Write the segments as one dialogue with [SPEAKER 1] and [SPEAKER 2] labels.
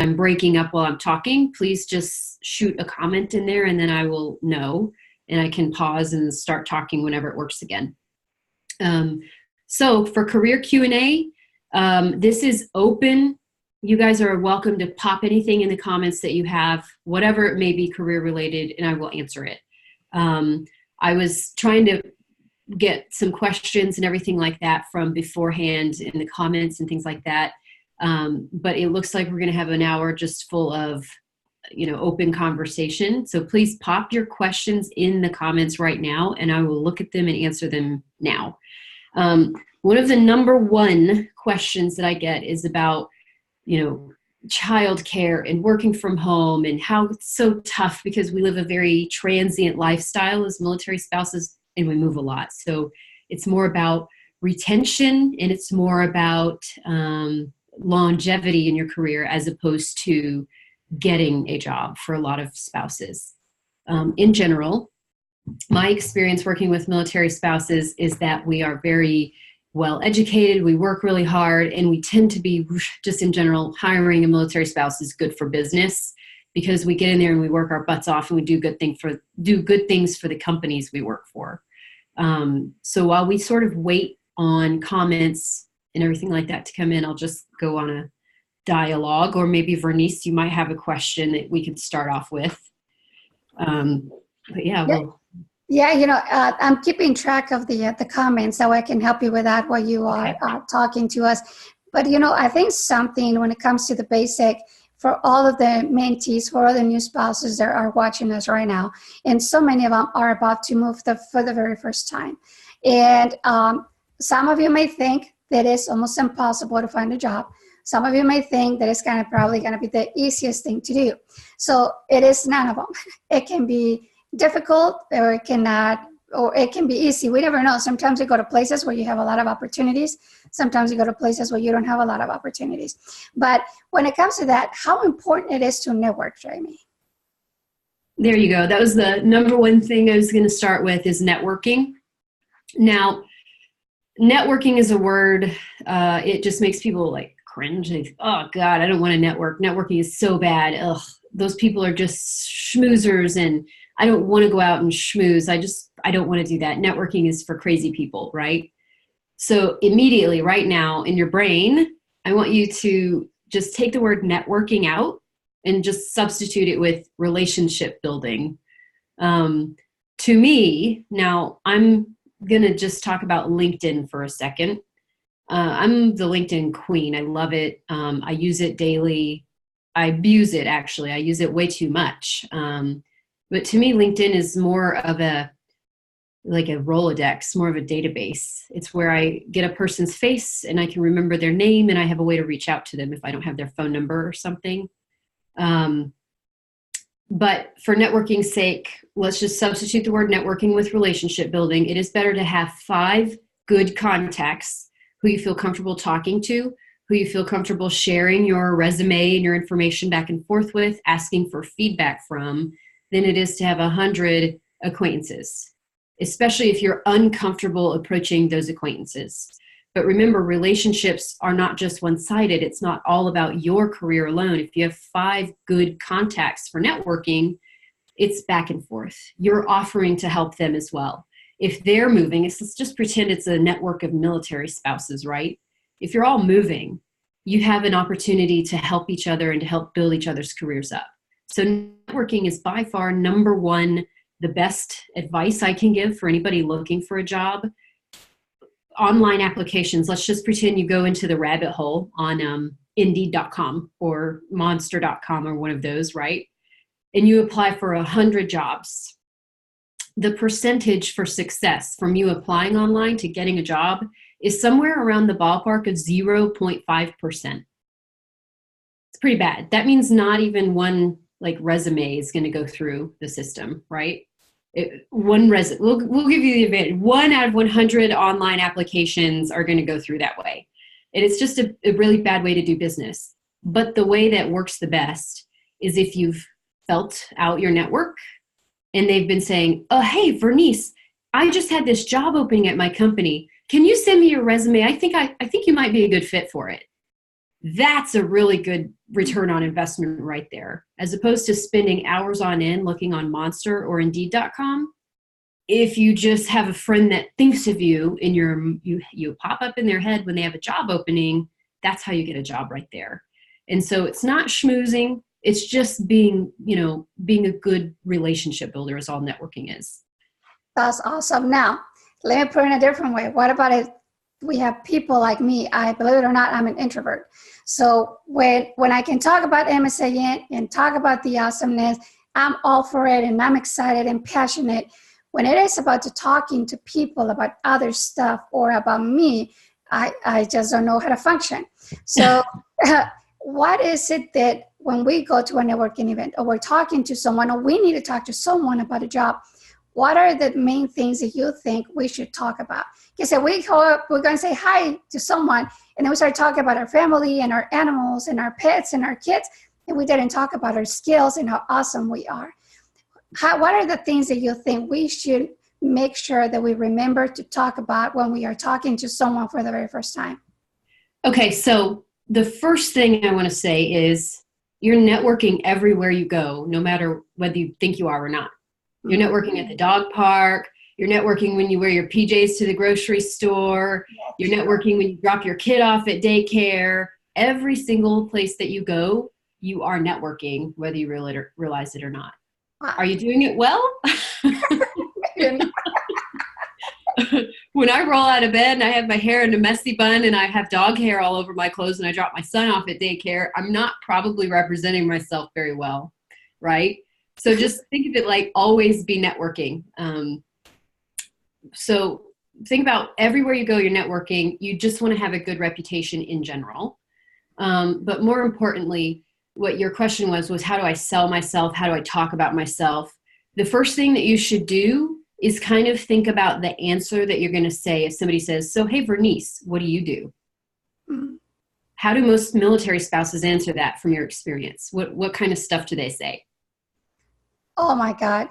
[SPEAKER 1] I'm breaking up while I'm talking, please just shoot a comment in there and then I will know and I can pause and start talking whenever it works again. So for career Q&A, this is open. You guys are welcome to pop anything in the comments that you have, whatever it may be career related, and I will answer it. I was trying to get some questions and everything like that from beforehand in the comments and things like that. But it looks like we're going to have an hour just full of, open conversation. So please pop your questions in the comments right now, and I will look at them and answer them now. One of the number one questions that I get is about, childcare and working from home and how it's so tough because we live a very transient lifestyle as military spouses and we move a lot. So it's more about retention and it's more about longevity in your career as opposed to getting a job for a lot of spouses. In general, my experience working with military spouses is that we are very well educated, we work really hard, and we tend to be, just in general, hiring a military spouse is good for business because we get in there and we work our butts off and we do good things for the companies we work for. So while we sort of wait on comments and everything like that to come in, I'll just go on a dialogue, or maybe Vernice, you might have a question that we could start off with. But yeah, we'll.
[SPEAKER 2] Yeah, I'm keeping track of the comments so I can help you with that while you are talking to us. But, I think something when it comes to the basic for all of the mentees, for all the new spouses that are watching us right now, and so many of them are about to move for the very first time. And some of you may think that it's almost impossible to find a job. Some of you may think that it's probably going to be the easiest thing to do. So it is none of them. It can be difficult, or it cannot, or it can be easy. We never know. Sometimes you go to places where you have a lot of opportunities. Sometimes you go to places where you don't have a lot of opportunities. But when it comes to that, how important it is to network, Jamie?
[SPEAKER 1] There you go. That was the number one thing I was going to start with is networking. Now, networking is a word, it just makes people like cringe. They, oh God, I don't want to network. Networking is so bad. Ugh, those people are just schmoozers and I don't want to go out and schmooze. I don't want to do that. Networking is for crazy people, right? So immediately right now in your brain, I want you to just take the word networking out and just substitute it with relationship building. To me, now I'm going to just talk about LinkedIn for a second. I'm the LinkedIn queen. I love it. I use it daily. I abuse it, actually. I use it way too much. But to me, LinkedIn is more of like a Rolodex, more of a database. It's where I get a person's face and I can remember their name and I have a way to reach out to them if I don't have their phone number or something. But for networking's sake, let's just substitute the word networking with relationship building. It is better to have 5 good contacts who you feel comfortable talking to, who you feel comfortable sharing your resume and your information back and forth with, asking for feedback from, than it is to have 100 acquaintances, especially if you're uncomfortable approaching those acquaintances. But remember, relationships are not just one-sided. It's not all about your career alone. If you have 5 good contacts for networking, it's back and forth. You're offering to help them as well. If they're moving, let's just pretend it's a network of military spouses, right? If you're all moving, you have an opportunity to help each other and to help build each other's careers up. So networking is by far number one, the best advice I can give for anybody looking for a job. Online applications, let's just pretend you go into the rabbit hole on Indeed.com or Monster.com or one of those, right? And you apply for 100 jobs. The percentage for success from you applying online to getting a job is somewhere around the ballpark of 0.5%. It's pretty bad. That means not even one resume is going to go through the system, right? We'll give you the advantage. 1 out of 100 online applications are going to go through that way. And it's just a really bad way to do business. But the way that works the best is if you've felt out your network and they've been saying, oh, hey, Vernice, I just had this job opening at my company. Can you send me your resume? I think you might be a good fit for it. That's a really good return on investment right there. As opposed to spending hours on end looking on Monster or Indeed.com. If you just have a friend that thinks of you and you pop up in their head when they have a job opening, that's how you get a job right there. And so it's not schmoozing. It's just being a good relationship builder is all networking is.
[SPEAKER 2] That's awesome. Now, let me put it in a different way. What about if we have people like me? I believe it or not, I'm an introvert. So when I can talk about MSAN and talk about the awesomeness, I'm all for it and I'm excited and passionate. When it is about talking to people about other stuff or about me, I just don't know how to function. So what is it that when we go to a networking event or we're talking to someone or we need to talk to someone about a job, what are the main things that you think we should talk about? Because if we go up, we're going to say hi to someone, and then we start talking about our family and our animals and our pets and our kids, and we didn't talk about our skills and how awesome we are. What are the things that you think we should make sure that we remember to talk about when we are talking to someone for the very first time?
[SPEAKER 1] Okay, so the first thing I want to say is you're networking everywhere you go, no matter whether you think you are or not. You're networking at the dog park. You're networking when you wear your PJs to the grocery store. You're networking when you drop your kid off at daycare. Every single place that you go, you are networking, whether you realize it or not. Wow. Are you doing it well? When I roll out of bed and I have my hair in a messy bun and I have dog hair all over my clothes and I drop my son off at daycare, I'm not probably representing myself very well, right? So just think of it like always be networking. So think about everywhere you go, you're networking. You just want to have a good reputation in general. But more importantly, what your question was how do I sell myself? How do I talk about myself? The first thing that you should do is kind of think about the answer that you're going to say. If somebody says, so, hey, Vernice, what do you do? Mm-hmm. How do most military spouses answer that from your experience? What kind of stuff do they say?
[SPEAKER 2] Oh my God.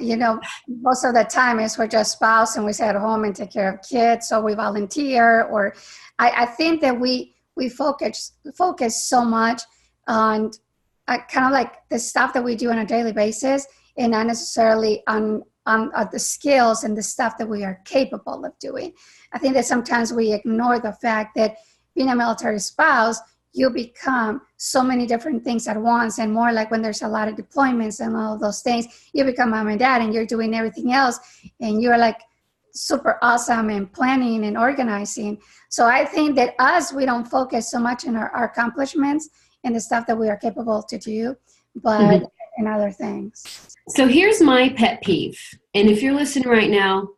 [SPEAKER 2] Most of the time is we're just spouse and we stay at home and take care of kids, or we volunteer, or I think that we focus so much on kind of like the stuff that we do on a daily basis and not necessarily on the skills and the stuff that we are capable of doing. I think that sometimes we ignore the fact that being a military spouse, you become so many different things at once, and more like when there's a lot of deployments and all of those things, you become mom and dad and you're doing everything else and you're like super awesome and planning and organizing. So I think that we don't focus so much on our accomplishments and the stuff that we are capable to do, but in other things.
[SPEAKER 1] So here's my pet peeve. And if you're listening right now,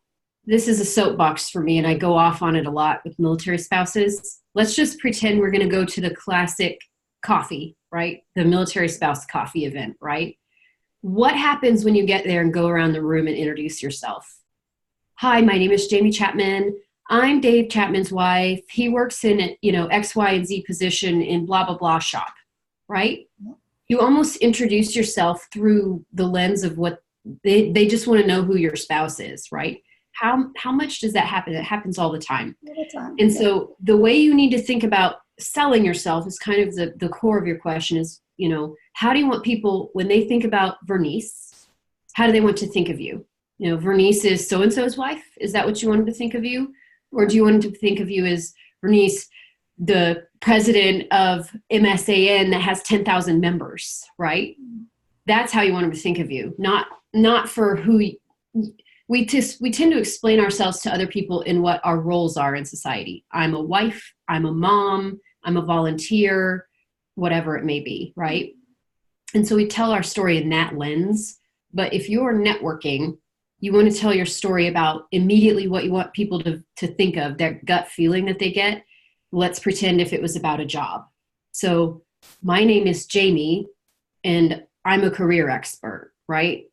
[SPEAKER 1] this is a soapbox for me and I go off on it a lot with military spouses. Let's just pretend we're going to go to the classic coffee, right? The military spouse coffee event, right? What happens when you get there and go around the room and introduce yourself? Hi, my name is Jamie Chapman. I'm Dave Chapman's wife. He works in, X, Y, and Z position in blah, blah, blah shop, right? You almost introduce yourself through the lens of what they just want to know who your spouse is, right? How much does that happen? It happens all the time. And so the way you need to think about selling yourself is kind of the core of your question is, how do you want people, when they think about Vernice, how do they want to think of you? Vernice is so-and-so's wife. Is that what you want them to think of you? Or do you want them to think of you as Vernice, the president of MSAN that has 10,000 members, right? That's how you want them to think of you, not for who we tend to explain ourselves to other people in what our roles are in society. I'm a wife, I'm a mom, I'm a volunteer, whatever it may be, right? And so we tell our story in that lens. But if you're networking, you want to tell your story about immediately what you want people to think of, their gut feeling that they get. Let's pretend if it was about a job. So my name is Jamie and I'm a career expert, right?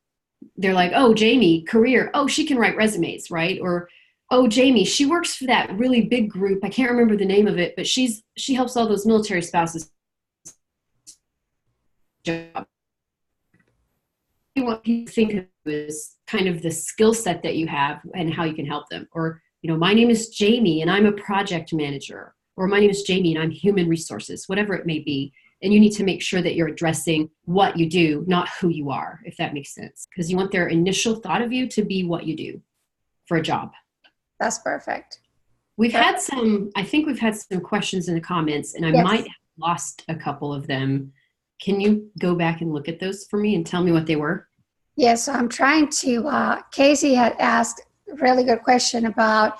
[SPEAKER 1] They're like, oh, Jamie, career. Oh, she can write resumes, right? Or, oh, Jamie, she works for that really big group. I can't remember the name of it, but she helps all those military spouses. Job. You want people to think of is kind of the skill set that you have and how you can help them. Or, my name is Jamie and I'm a project manager. or my name is Jamie and I'm human resources, whatever it may be. And you need to make sure that you're addressing what you do, not who you are, if that makes sense. Because you want their initial thought of you to be what you do for a job.
[SPEAKER 2] That's perfect.
[SPEAKER 1] I think we've had some questions in the comments, and I might have lost a couple of them. Can you go back and look at those for me and tell me what they were?
[SPEAKER 2] Yes, so I'm trying to, Casey had asked a really good question about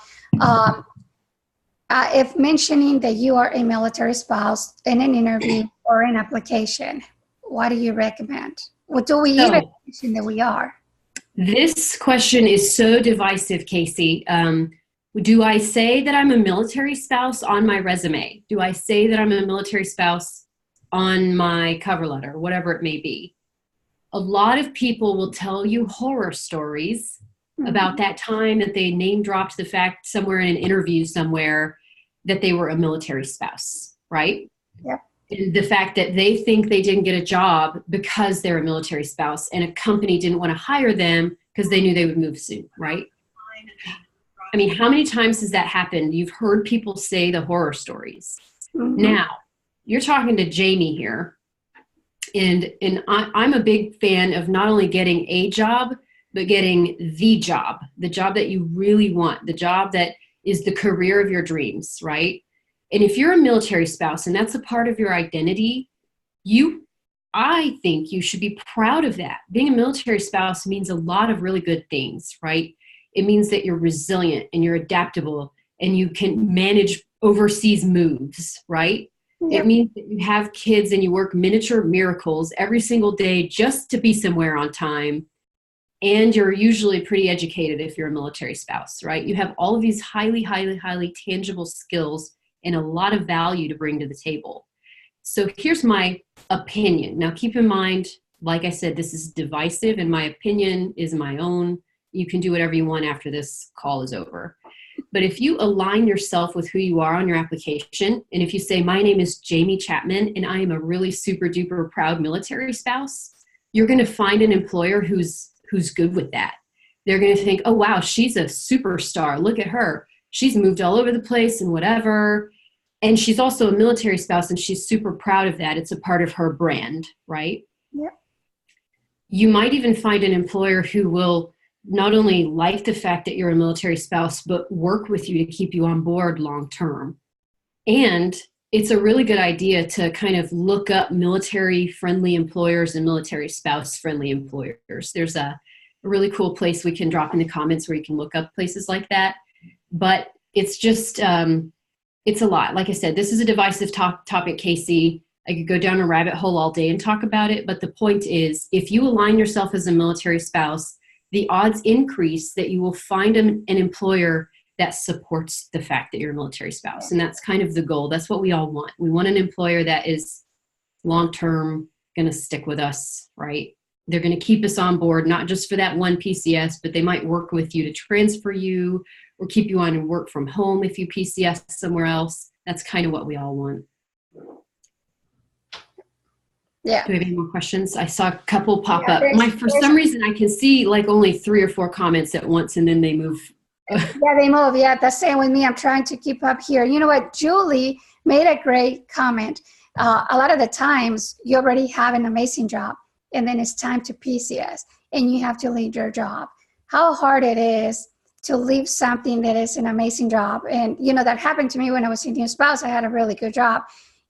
[SPEAKER 2] if mentioning that you are a military spouse in an interview or an application, what do you recommend? What do we even mention that we are?
[SPEAKER 1] This question is so divisive, Casey. Do I say that I'm a military spouse on my resume? Do I say that I'm a military spouse on my cover letter, whatever it may be? A lot of people will tell you horror stories about that time that they name dropped the fact somewhere in an interview somewhere that they were a military spouse, right?
[SPEAKER 2] Yep.
[SPEAKER 1] And the fact that they think they didn't get a job because they're a military spouse and a company didn't want to hire them because they knew they would move soon, right? I mean, how many times has that happened? You've heard people say the horror stories. Now, you're talking to Jamie here, and I'm a big fan of not only getting a job, but getting the job that you really want, the job that is the career of your dreams, right? And if you're a military spouse and that's a part of your identity, I think you should be proud of that. Being a military spouse means a lot of really good things, right? It means that you're resilient and you're adaptable and you can manage overseas moves, right? Yep. It means that you have kids and you work miniature miracles every single day just to be somewhere on time. And you're usually pretty educated if you're a military spouse, right? You have all of these highly, highly, highly tangible skills and a lot of value to bring to the table. So here's my opinion. Now, keep in mind, like I said, this is divisive and my opinion is my own. You can do whatever you want after this call is over. But if you align yourself with who you are on your application, and if you say, my name is Jamie Chapman, and I am a really super duper proud military spouse, you're going to find an employer who's good with that. They're going to think, oh, wow, she's a superstar. Look at her. She's moved all over the place and whatever. And she's also a military spouse, and she's super proud of that. It's a part of her brand, right?
[SPEAKER 2] Yep.
[SPEAKER 1] You might even find an employer who will not only like the fact that you're a military spouse, but work with you to keep you on board long term. And it's a really good idea to kind of look up military-friendly employers and military spouse-friendly employers. There's a really cool place we can drop in the comments where you can look up places like that. But it's just, it's a lot. Like I said, this is a divisive topic, Casey. I could go down a rabbit hole all day and talk about it. But the point is, if you align yourself as a military spouse, the odds increase that you will find an employer that supports the fact that you're a military spouse. And that's kind of the goal. That's what we all want. We want an employer that is long-term, going to stick with us, right? They're going to keep us on board, not just for that one PCS, but they might work with you to transfer you or keep you on and work from home if you PCS somewhere else. That's kind of what we all want.
[SPEAKER 2] Yeah.
[SPEAKER 1] Do we have any more questions? I saw a couple pop up. For some reason, I can see like only 3 or 4 comments at once, and then they move.
[SPEAKER 2] Yeah, they move. Yeah, that's same with me. I'm trying to keep up here. You know what? Julie made a great comment. A lot of the times, you already have an amazing job, and then it's time to PCS, and you have to leave your job. How hard it is to leave something that is an amazing job. And, you know, that happened to me when I was Indian spouse. I had a really good job,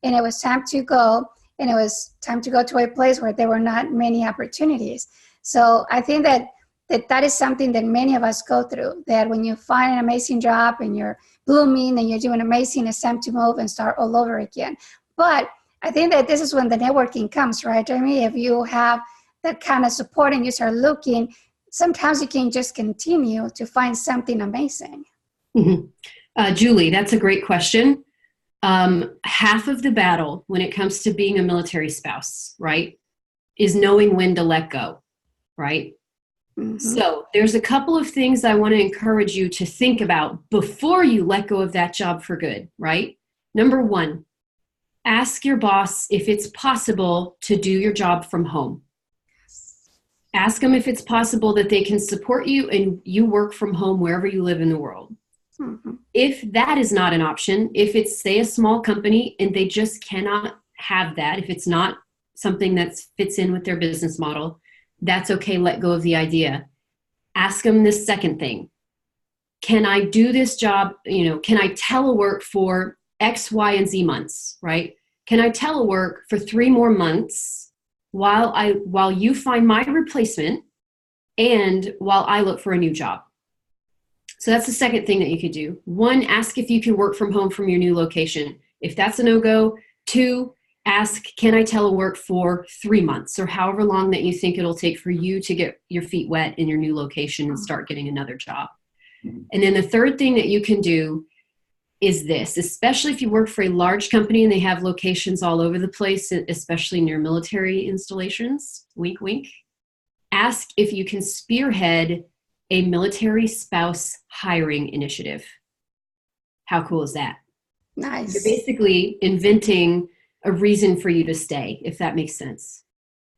[SPEAKER 2] and it was time to go. And it was time to go to a place where there were not many opportunities. So I think that is something that many of us go through, that when you find an amazing job and you're blooming and you're doing amazing, it's time to move and start all over again. But I think that this is when the networking comes, right, Jamie? If you have that kind of support and you start looking, sometimes you can just continue to find something amazing.
[SPEAKER 1] Mm-hmm. Julie, that's a great question. Half of the battle when it comes to being a military spouse, right, is knowing when to let go, right? Mm-hmm. So there's a couple of things I want to encourage you to think about before you let go of that job for good, right? Number 1, ask your boss if it's possible to do your job from home. Ask them if it's possible that they can support you and you work from home wherever you live in the world.
[SPEAKER 2] Mhm.
[SPEAKER 1] If that is not an option, if it's, say, a small company and they just cannot have that, if it's not something that fits in with their business model, that's okay. Let go of the idea. Ask them this second thing. Can I do this job? Can I telework for X, Y, and Z months, right? Can I telework for 3 more months while you find my replacement and while I look for a new job? So that's the second thing that you could do. 1, ask if you can work from home from your new location. If that's a no-go, 2, ask, can I telework for 3 months or however long that you think it'll take for you to get your feet wet in your new location and start getting another job. And then the third thing that you can do is this, especially if you work for a large company and they have locations all over the place, especially near military installations, wink, wink, ask if you can spearhead a military spouse hiring initiative. How cool is that?
[SPEAKER 2] Nice.
[SPEAKER 1] You're basically inventing a reason for you to stay, if that makes sense.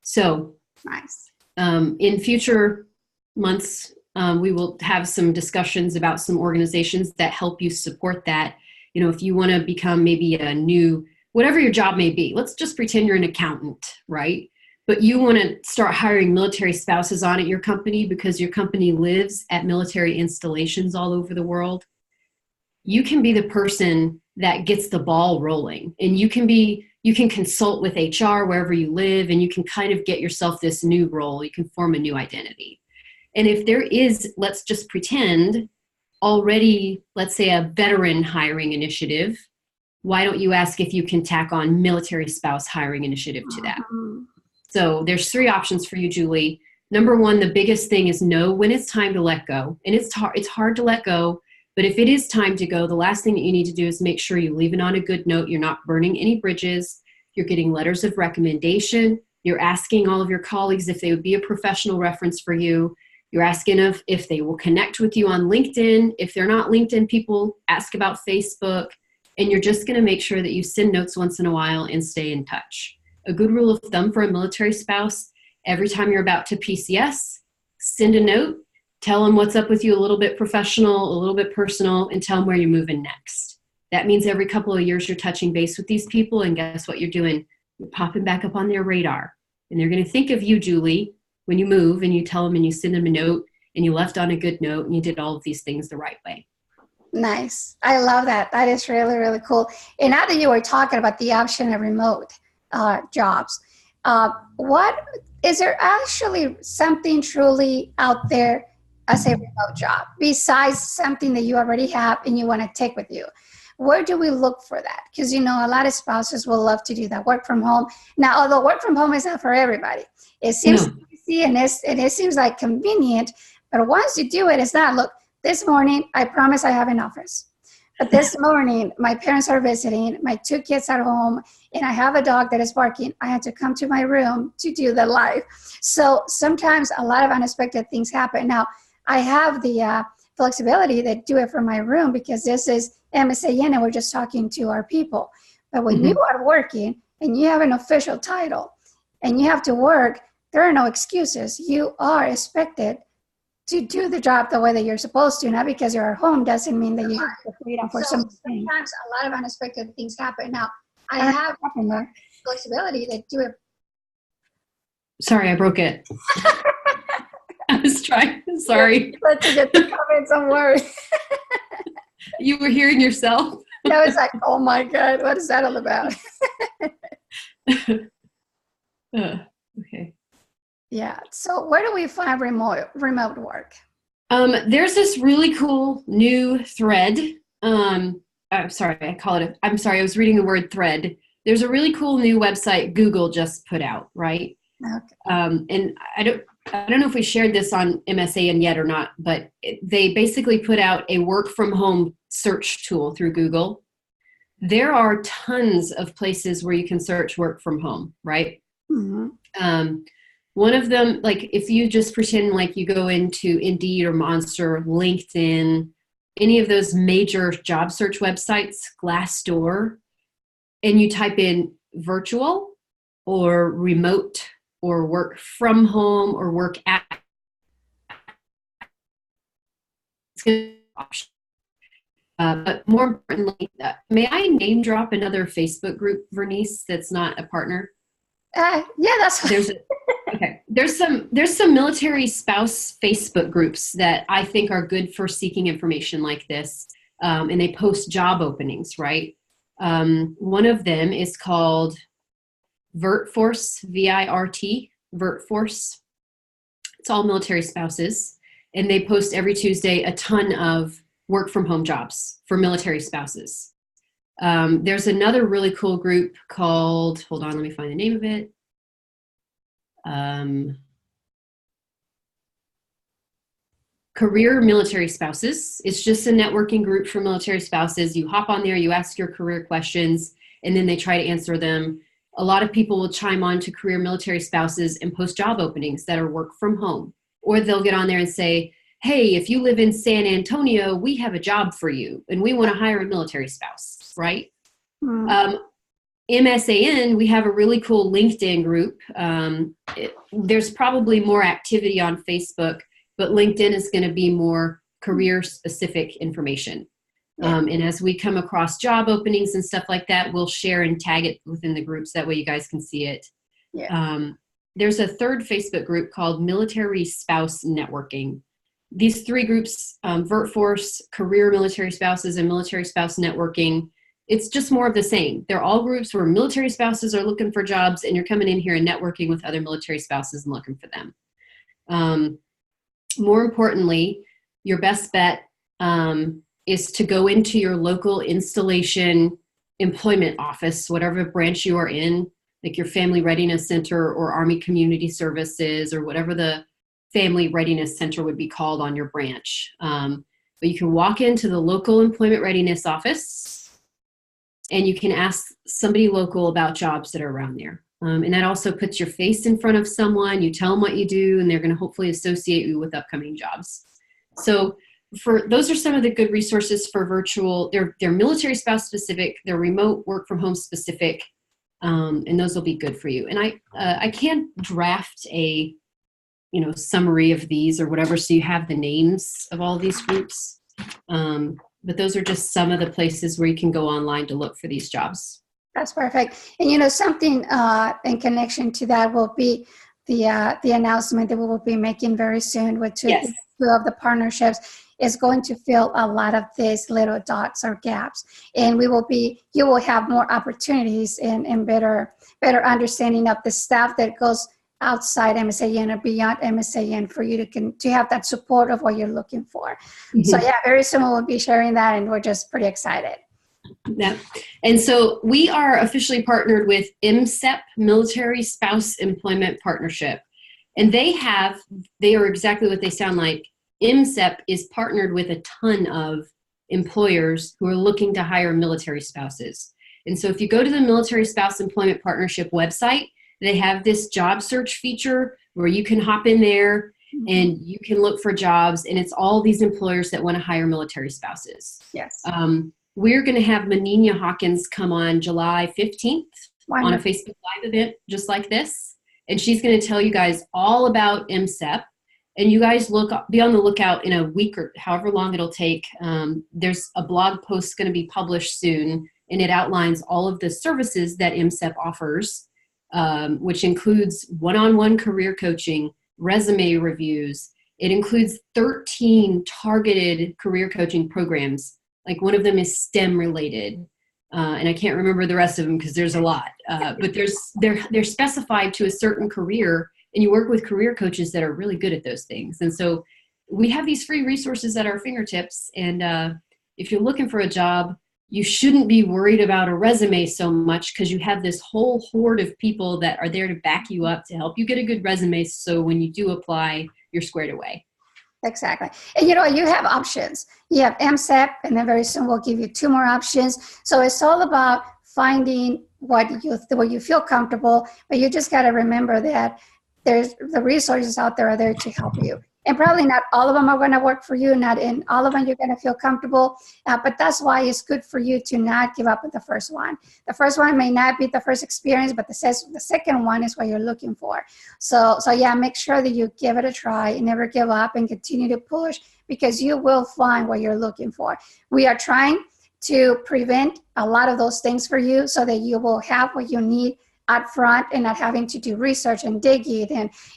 [SPEAKER 1] So
[SPEAKER 2] Nice.
[SPEAKER 1] In future months, we will have some discussions about some organizations that help you support that. If you want to become maybe a new, whatever your job may be, let's just pretend you're an accountant, right? But you want to start hiring military spouses on at your company because your company lives at military installations all over the world. You can be the person that gets the ball rolling, and you can consult with HR wherever you live, and you can kind of get yourself this new role. You can form a new identity. And if there is, let's just pretend, already, let's say, a veteran hiring initiative, why don't you ask if you can tack on military spouse hiring initiative to that?
[SPEAKER 2] Mhm.
[SPEAKER 1] So there's 3 options for you, Julie. Number 1, the biggest thing is know when it's time to let go. And it's hard to let go, but if it is time to go, the last thing that you need to do is make sure you leave it on a good note. You're not burning any bridges. You're getting letters of recommendation. You're asking all of your colleagues if they would be a professional reference for you. You're asking if they will connect with you on LinkedIn. If they're not LinkedIn people, ask about Facebook. And you're just going to make sure that you send notes once in a while and stay in touch. A good rule of thumb for a military spouse, every time you're about to PCS, send a note, tell them what's up with you, a little bit professional, a little bit personal, and tell them where you're moving next. That means every couple of years you're touching base with these people, and guess what you're doing? You're popping back up on their radar. And they're going to think of you, Julie, when you move and you tell them and you send them a note and you left on a good note and you did all of these things the right way.
[SPEAKER 2] Nice. I love that. That is really, really cool. And now that you were talking about the option of remote jobs, what is there actually something truly out there as a remote job besides something that you already have and you want to take with you? Where do we look for that? Because, a lot of spouses will love to do that, work from home. Now, although work from home is not for everybody, it seems easy and it seems like convenient, but once you do it, it's not, look, this morning, I promise I have an office. But this morning, my parents are visiting, my 2 kids are home, and I have a dog that is barking. I had to come to my room to do the live. So sometimes a lot of unexpected things happen. Now, I have the flexibility to do it from my room because this is MSAN and we're just talking to our people. But when you are working and you have an official title and you have to work, there are no excuses. You are expected to do the job the way that you're supposed to. Not because you're at home doesn't mean that you have the freedom for some things. Sometimes a lot of unexpected things happen. Now, I have flexibility to do it.
[SPEAKER 1] Sorry, I broke it. I was trying. Sorry.
[SPEAKER 2] Let's get the comments on word.
[SPEAKER 1] You were hearing yourself.
[SPEAKER 2] I was like, oh my God, what is that all about?
[SPEAKER 1] Okay.
[SPEAKER 2] Yeah. So where do we find remote work?
[SPEAKER 1] There's this really cool new thread. I'm sorry, I was reading the word thread. There's a really cool new website Google just put out, right?
[SPEAKER 2] Okay.
[SPEAKER 1] And I don't know if we shared this on MSAN yet or not, but they basically put out a work from home search tool through Google. There are tons of places where you can search work from home, right?
[SPEAKER 2] Mm-hmm.
[SPEAKER 1] One of them, like if you just pretend like you go into Indeed or Monster, LinkedIn, any of those major job search websites, Glassdoor, and you type in virtual or remote or work from home or work at, it's going to be an option. But more importantly, may I name drop another Facebook group, Vernice, that's not a partner?
[SPEAKER 2] Yeah, that's fine.
[SPEAKER 1] There's some military spouse Facebook groups that I think are good for seeking information like this, and they post job openings, right? One of them is called VirtForce, VIRT, VirtForce. It's all military spouses, and they post every Tuesday a ton of work from home jobs for military spouses. There's another really cool group called, hold on, let me find the name of it. Career Military Spouses. It's just a networking group for military spouses. You hop on there, you ask your career questions, and then they try to answer them. A lot of people will chime on to Career Military Spouses and post job openings that are work from home. Or they'll get on there and say, hey, if you live in San Antonio, we have a job for you, and we want to hire a military spouse, right? MSAN, we have a really cool LinkedIn group. There's probably more activity on Facebook, but LinkedIn is going to be more career-specific information. And as we come across job openings and stuff like that, we'll share and tag it within the groups. That way you guys can see it. There's a third Facebook group called Military Spouse Networking. These three groups, VirtForce, Career Military Spouses, and Military Spouse Networking, it's just more of the same. They're all groups where military spouses are looking for jobs, and you're coming in here and networking with other military spouses and looking for them. More importantly, your best bet is to go into your local installation employment office, whatever branch you are in, like your Family Readiness Center or Army Community Services or whatever the Family Readiness Center would be called on your branch. But you can walk into the local employment readiness office and you can ask somebody local about jobs that are around there. And that also puts your face in front of someone, you tell them what you do, and they're going to hopefully associate you with upcoming jobs. So those are some of the good resources for virtual. They're military spouse specific, they're remote work from home specific, and those will be good for you. And I can't draft a summary of these or whatever, so you have the names of all these groups. But those are just some of the places where you can go online to look for these jobs.
[SPEAKER 2] That's perfect. And something in connection to that will be the announcement that we will be making very soon with two of the partnerships is going to fill a lot of these little dots or gaps. And you will have more opportunities and better understanding of the staff that goes outside MSAN or beyond MSAN for you to have that support of what you're looking for. Mm-hmm. So very soon we'll be sharing that, and we're just pretty excited.
[SPEAKER 1] Yeah. And so we are officially partnered with MSEP, Military Spouse Employment Partnership. And they are exactly what they sound like. MSEP is partnered with a ton of employers who are looking to hire military spouses. And so if you go to the Military Spouse Employment Partnership website, they have this job search feature where you can hop in there and you can look for jobs, and it's all these employers that want to hire military spouses.
[SPEAKER 2] Yes.
[SPEAKER 1] We're going to have Menina Hawkins come on July 15th on a Facebook Live event just like this. And she's going to tell you guys all about MSEP. And you guys be on the lookout in a week or however long it'll take. There's a blog post going to be published soon, and it outlines all of the services that MSEP offers, which includes one-on-one career coaching, resume reviews. It includes 13 targeted career coaching programs. Like one of them is STEM related, and I can't remember the rest of them because there's a lot. But they're specified to a certain career, and you work with career coaches that are really good at those things. And so we have these free resources at our fingertips. And if you're looking for a job, you shouldn't be worried about a resume so much because you have this whole horde of people that are there to back you up to help you get a good resume. So when you do apply, you're squared away.
[SPEAKER 2] Exactly. And you have options. You have MSEP, and then very soon we'll give you 2 more options. So it's all about finding what you feel comfortable, but you just got to remember that there's the resources out there are there to help you. And probably not all of them are going to work for you. Not in all of them you're going to feel comfortable. But that's why it's good for you to not give up with the first one. The first one may not be the first experience, but the second one is what you're looking for. So make sure that you give it a try and never give up and continue to push, because you will find what you're looking for. We are trying to prevent a lot of those things for you so that you will have what you need up front and not having to do research and dig it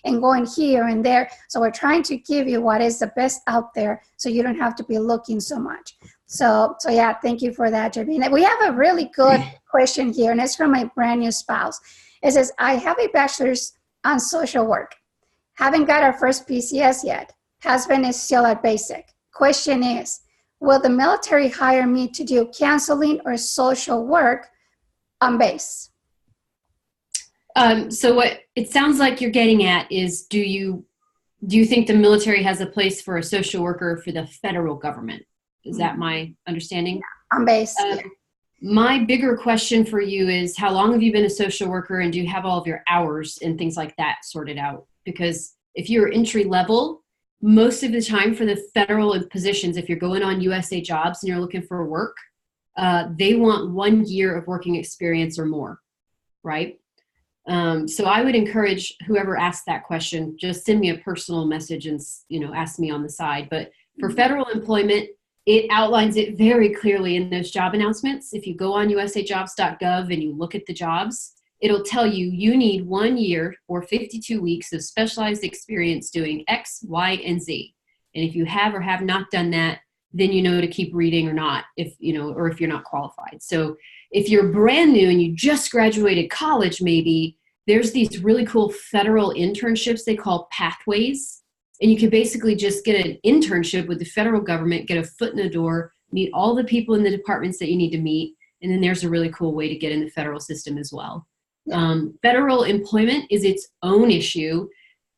[SPEAKER 2] and going here and there. So we're trying to give you what is the best out there so you don't have to be looking so much. So yeah, thank you for that, Javina. We have a really good question here, and it's from my brand new spouse. It says, I have a bachelor's on social work. Haven't got our first PCS yet. Husband is still at basic. Question is, will the military hire me to do counseling or social work on base?
[SPEAKER 1] So what it sounds like you're getting at is, do you think the military has a place for a social worker for the federal government? Is that my understanding?
[SPEAKER 2] Yeah, on base.
[SPEAKER 1] My bigger question for you is, how long have you been a social worker, and do you have all of your hours and things like that sorted out? Because if you're entry level, most of the time for the federal positions, if you're going on USA Jobs and you're looking for work, they want 1 year of working experience or more, right? So I would encourage whoever asked that question, just send me a personal message and, ask me on the side. But for federal employment, it outlines it very clearly in those job announcements. If you go on usajobs.gov and you look at the jobs, it'll tell you you need 1 year or 52 weeks of specialized experience doing X, Y, and Z. And if you have or have not done that, then you know to keep reading or not, or if you're not qualified. So if you're brand new and you just graduated college, maybe there's these really cool federal internships they call pathways. And you can basically just get an internship with the federal government, get a foot in the door, meet all the people in the departments that you need to meet. And then there's a really cool way to get in the federal system as well. Federal employment is its own issue.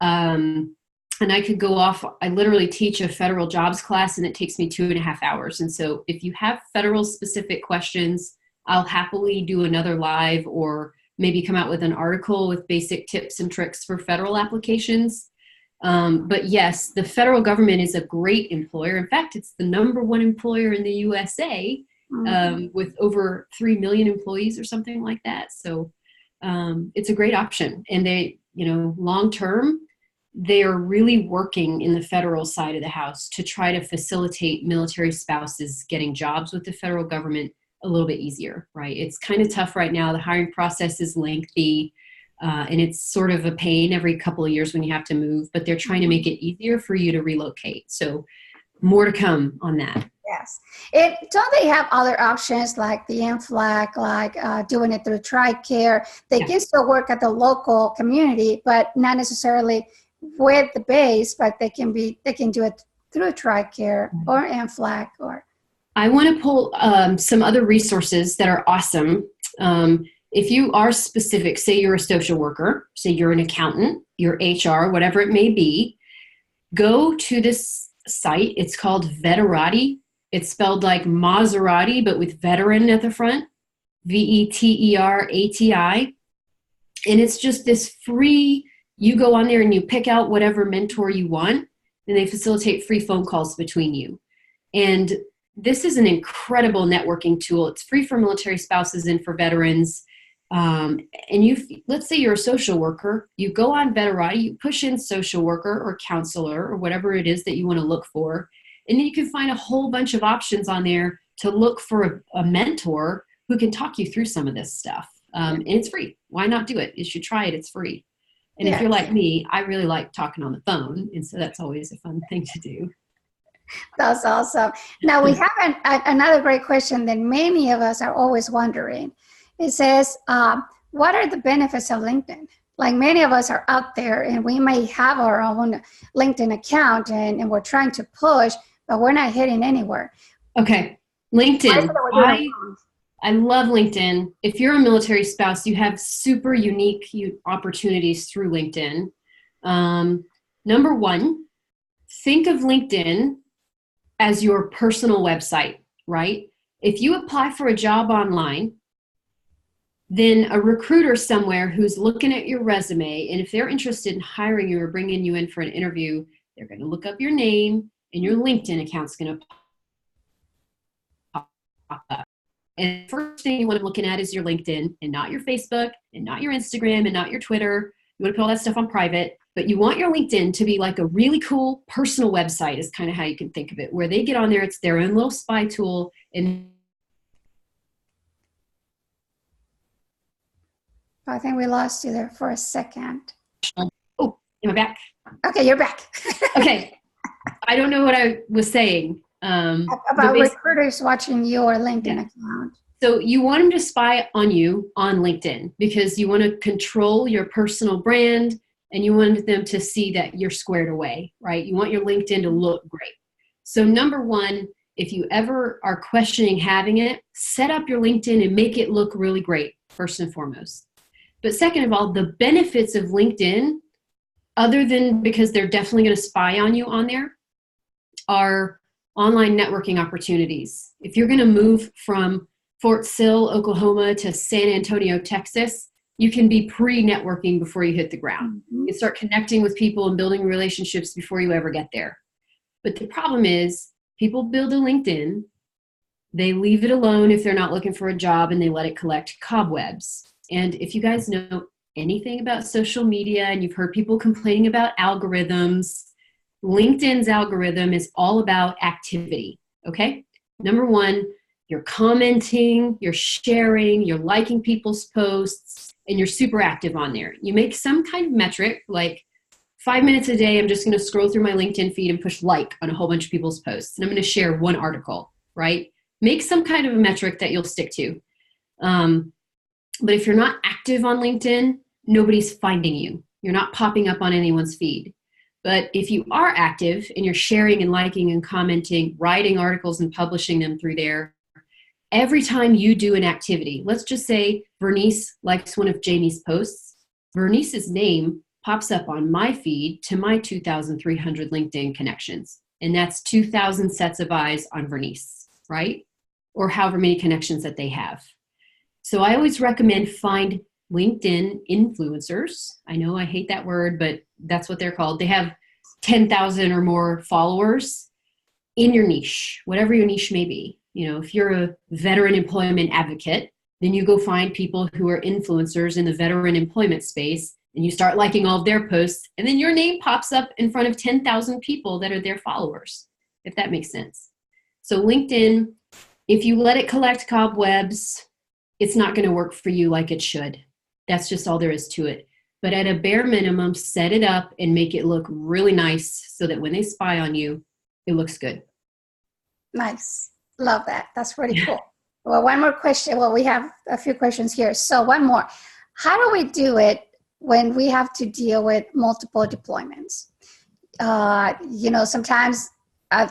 [SPEAKER 1] And I could go off, I literally teach a federal jobs class and it takes me 2.5 hours. And so if you have federal specific questions, I'll happily do another live or maybe come out with an article with basic tips and tricks for federal applications. But yes, the federal government is a great employer. In fact, it's the #1 employer in the USA with over 3 million employees or something like that. So it's a great option. And they, long term, they are really working in the federal side of the house to try to facilitate military spouses getting jobs with the federal government a little bit easier, right? It's kind of tough right now. The hiring process is lengthy. And it's sort of a pain every couple of years when you have to move, but they're trying to make it easier for you to relocate. So more to come on that.
[SPEAKER 2] Yes. Don't they have other options like the MFLAG, like doing it through Childcare? They can still work at the local community, but not necessarily with the base, but they can do it through Childcare or MFLAG. Or
[SPEAKER 1] I want to pull some other resources that are awesome. If you are specific, say you're a social worker, say you're an accountant, you're HR, whatever it may be, go to this site. It's called Veterati. It's spelled like Maserati, but with veteran at the front, Veterati. And it's just this free, you go on there and you pick out whatever mentor you want, and they facilitate free phone calls between you. And this is an incredible networking tool. It's free for military spouses and for veterans. And let's say you're a social worker, you go on Veterati, you push in social worker or counselor or whatever it is that you want to look for. And then you can find a whole bunch of options on there to look for a mentor who can talk you through some of this stuff. And it's free. Why not do it? You should try it. It's free. And if you're like me, I really like talking on the phone. And so that's always a fun thing to do.
[SPEAKER 2] That's awesome. Now we have another great question that many of us are always wondering. It says, what are the benefits of LinkedIn? Like many of us are out there and we may have our own LinkedIn account and we're trying to push, but we're not hitting anywhere.
[SPEAKER 1] Okay. LinkedIn. I love LinkedIn. If you're a military spouse, you have super unique opportunities through LinkedIn. Number one, think of LinkedIn as your personal website, right? If you apply for a job online, then a recruiter somewhere who's looking at your resume, and if they're interested in hiring you or bringing you in for an interview, they're going to look up your name and your LinkedIn account's going to pop up. And the first thing you want to be looking at is your LinkedIn and not your Facebook and not your Instagram and not your Twitter. You want to put all that stuff on private. But you want your LinkedIn to be like a really cool personal website is kind of how you can think of it, where they get on there, it's their own little spy tool. And
[SPEAKER 2] I think we lost you there for a second.
[SPEAKER 1] oh, am I back?
[SPEAKER 2] Okay, you're back.
[SPEAKER 1] Okay. I don't know what I was saying.
[SPEAKER 2] About recruiters watching your LinkedIn account.
[SPEAKER 1] So you want them to spy on you on LinkedIn because you want to control your personal brand and you want them to see that you're squared away, right? You want your LinkedIn to look great. So number one, if you ever are questioning having it, set up your LinkedIn and make it look really great, first and foremost. But second of all, the benefits of LinkedIn, other than because they're definitely going to spy on you on there, are online networking opportunities. If you're going to move from Fort Sill, Oklahoma to San Antonio, Texas, you can be pre-networking before you hit the ground. You can start connecting with people and building relationships before you ever get there. But the problem is people build a LinkedIn, they leave it alone if they're not looking for a job, and they let it collect cobwebs. And if you guys know anything about social media and you've heard people complaining about algorithms, LinkedIn's algorithm is all about activity, okay? Number one, you're commenting, you're sharing, you're liking people's posts, and you're super active on there. You make some kind of metric, like 5 minutes a day, I'm just going to scroll through my LinkedIn feed and push like on a whole bunch of people's posts. And I'm going to share one article, right? Make some kind of a metric that you'll stick to. But if you're not active on LinkedIn, nobody's finding you. You're not popping up on anyone's feed. But if you are active and you're sharing and liking and commenting, writing articles and publishing them through there, every time you do an activity, let's just say Vernice likes one of Jamie's posts, Vernice's name pops up on my feed to my 2,300 LinkedIn connections. And that's 2,000 sets of eyes on Vernice, right? Or however many connections that they have. So I always recommend find LinkedIn influencers. I know I hate that word, but that's what they're called. They have 10,000 or more followers in your niche, whatever your niche may be. You know, if you're a veteran employment advocate, then you go find people who are influencers in the veteran employment space and you start liking all of their posts, and then your name pops up in front of 10,000 people that are their followers, if that makes sense. So LinkedIn, if you let it collect cobwebs, it's not going to work for you like it should. That's just all there is to it. But at a bare minimum, set it up and make it look really nice so that when they spy on you, it looks good.
[SPEAKER 2] Nice. Love that. That's pretty cool. Well, one more question. Well, we have a few questions here. So one more. How do we do it when we have to deal with multiple deployments? Sometimes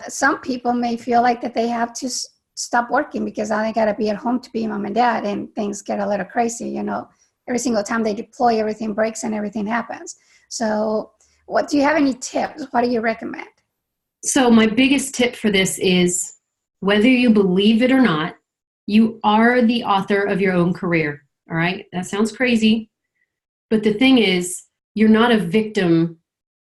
[SPEAKER 2] some people may feel like that they have to stop working because now they got to be at home to be mom and dad, and things get a little crazy. Every single time they deploy, everything breaks and everything happens. So do you have any tips? What do you recommend?
[SPEAKER 1] So my biggest tip for this is, whether you believe it or not, you are the author of your own career. All right. That sounds crazy. But the thing is, you're not a victim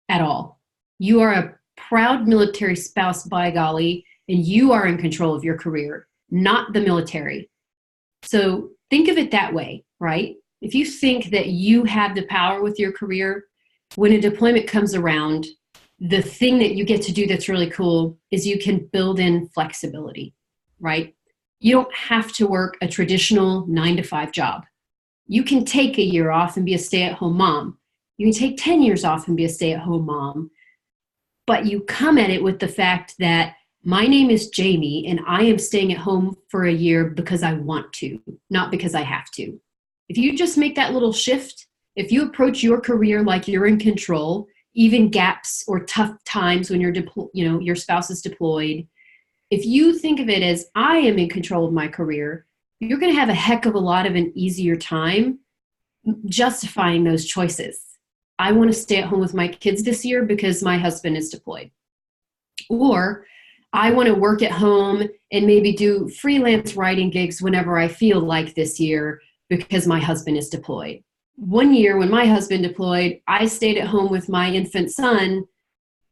[SPEAKER 1] at all. You are a proud military spouse, by golly, and you are in control of your career, not the military. So think of it that way, right? If you think that you have the power with your career, when a deployment comes around, the thing that you get to do that's really cool is you can build in flexibility, right? You don't have to work a traditional 9-to-5 job. You can take a year off and be a stay-at-home mom. You can take 10 years off and be a stay-at-home mom. But you come at it with the fact that my name is Jamie and I am staying at home for a year because I want to, not because I have to. If you just make that little shift, if you approach your career like you're in control, even gaps or tough times when your spouse is deployed, if you think of it as I am in control of my career, you're going to have a heck of a lot of an easier time justifying those choices. I want to stay at home with my kids this year because my husband is deployed. Or I want to work at home and maybe do freelance writing gigs whenever I feel like this year because my husband is deployed. One year when my husband deployed, I stayed at home with my infant son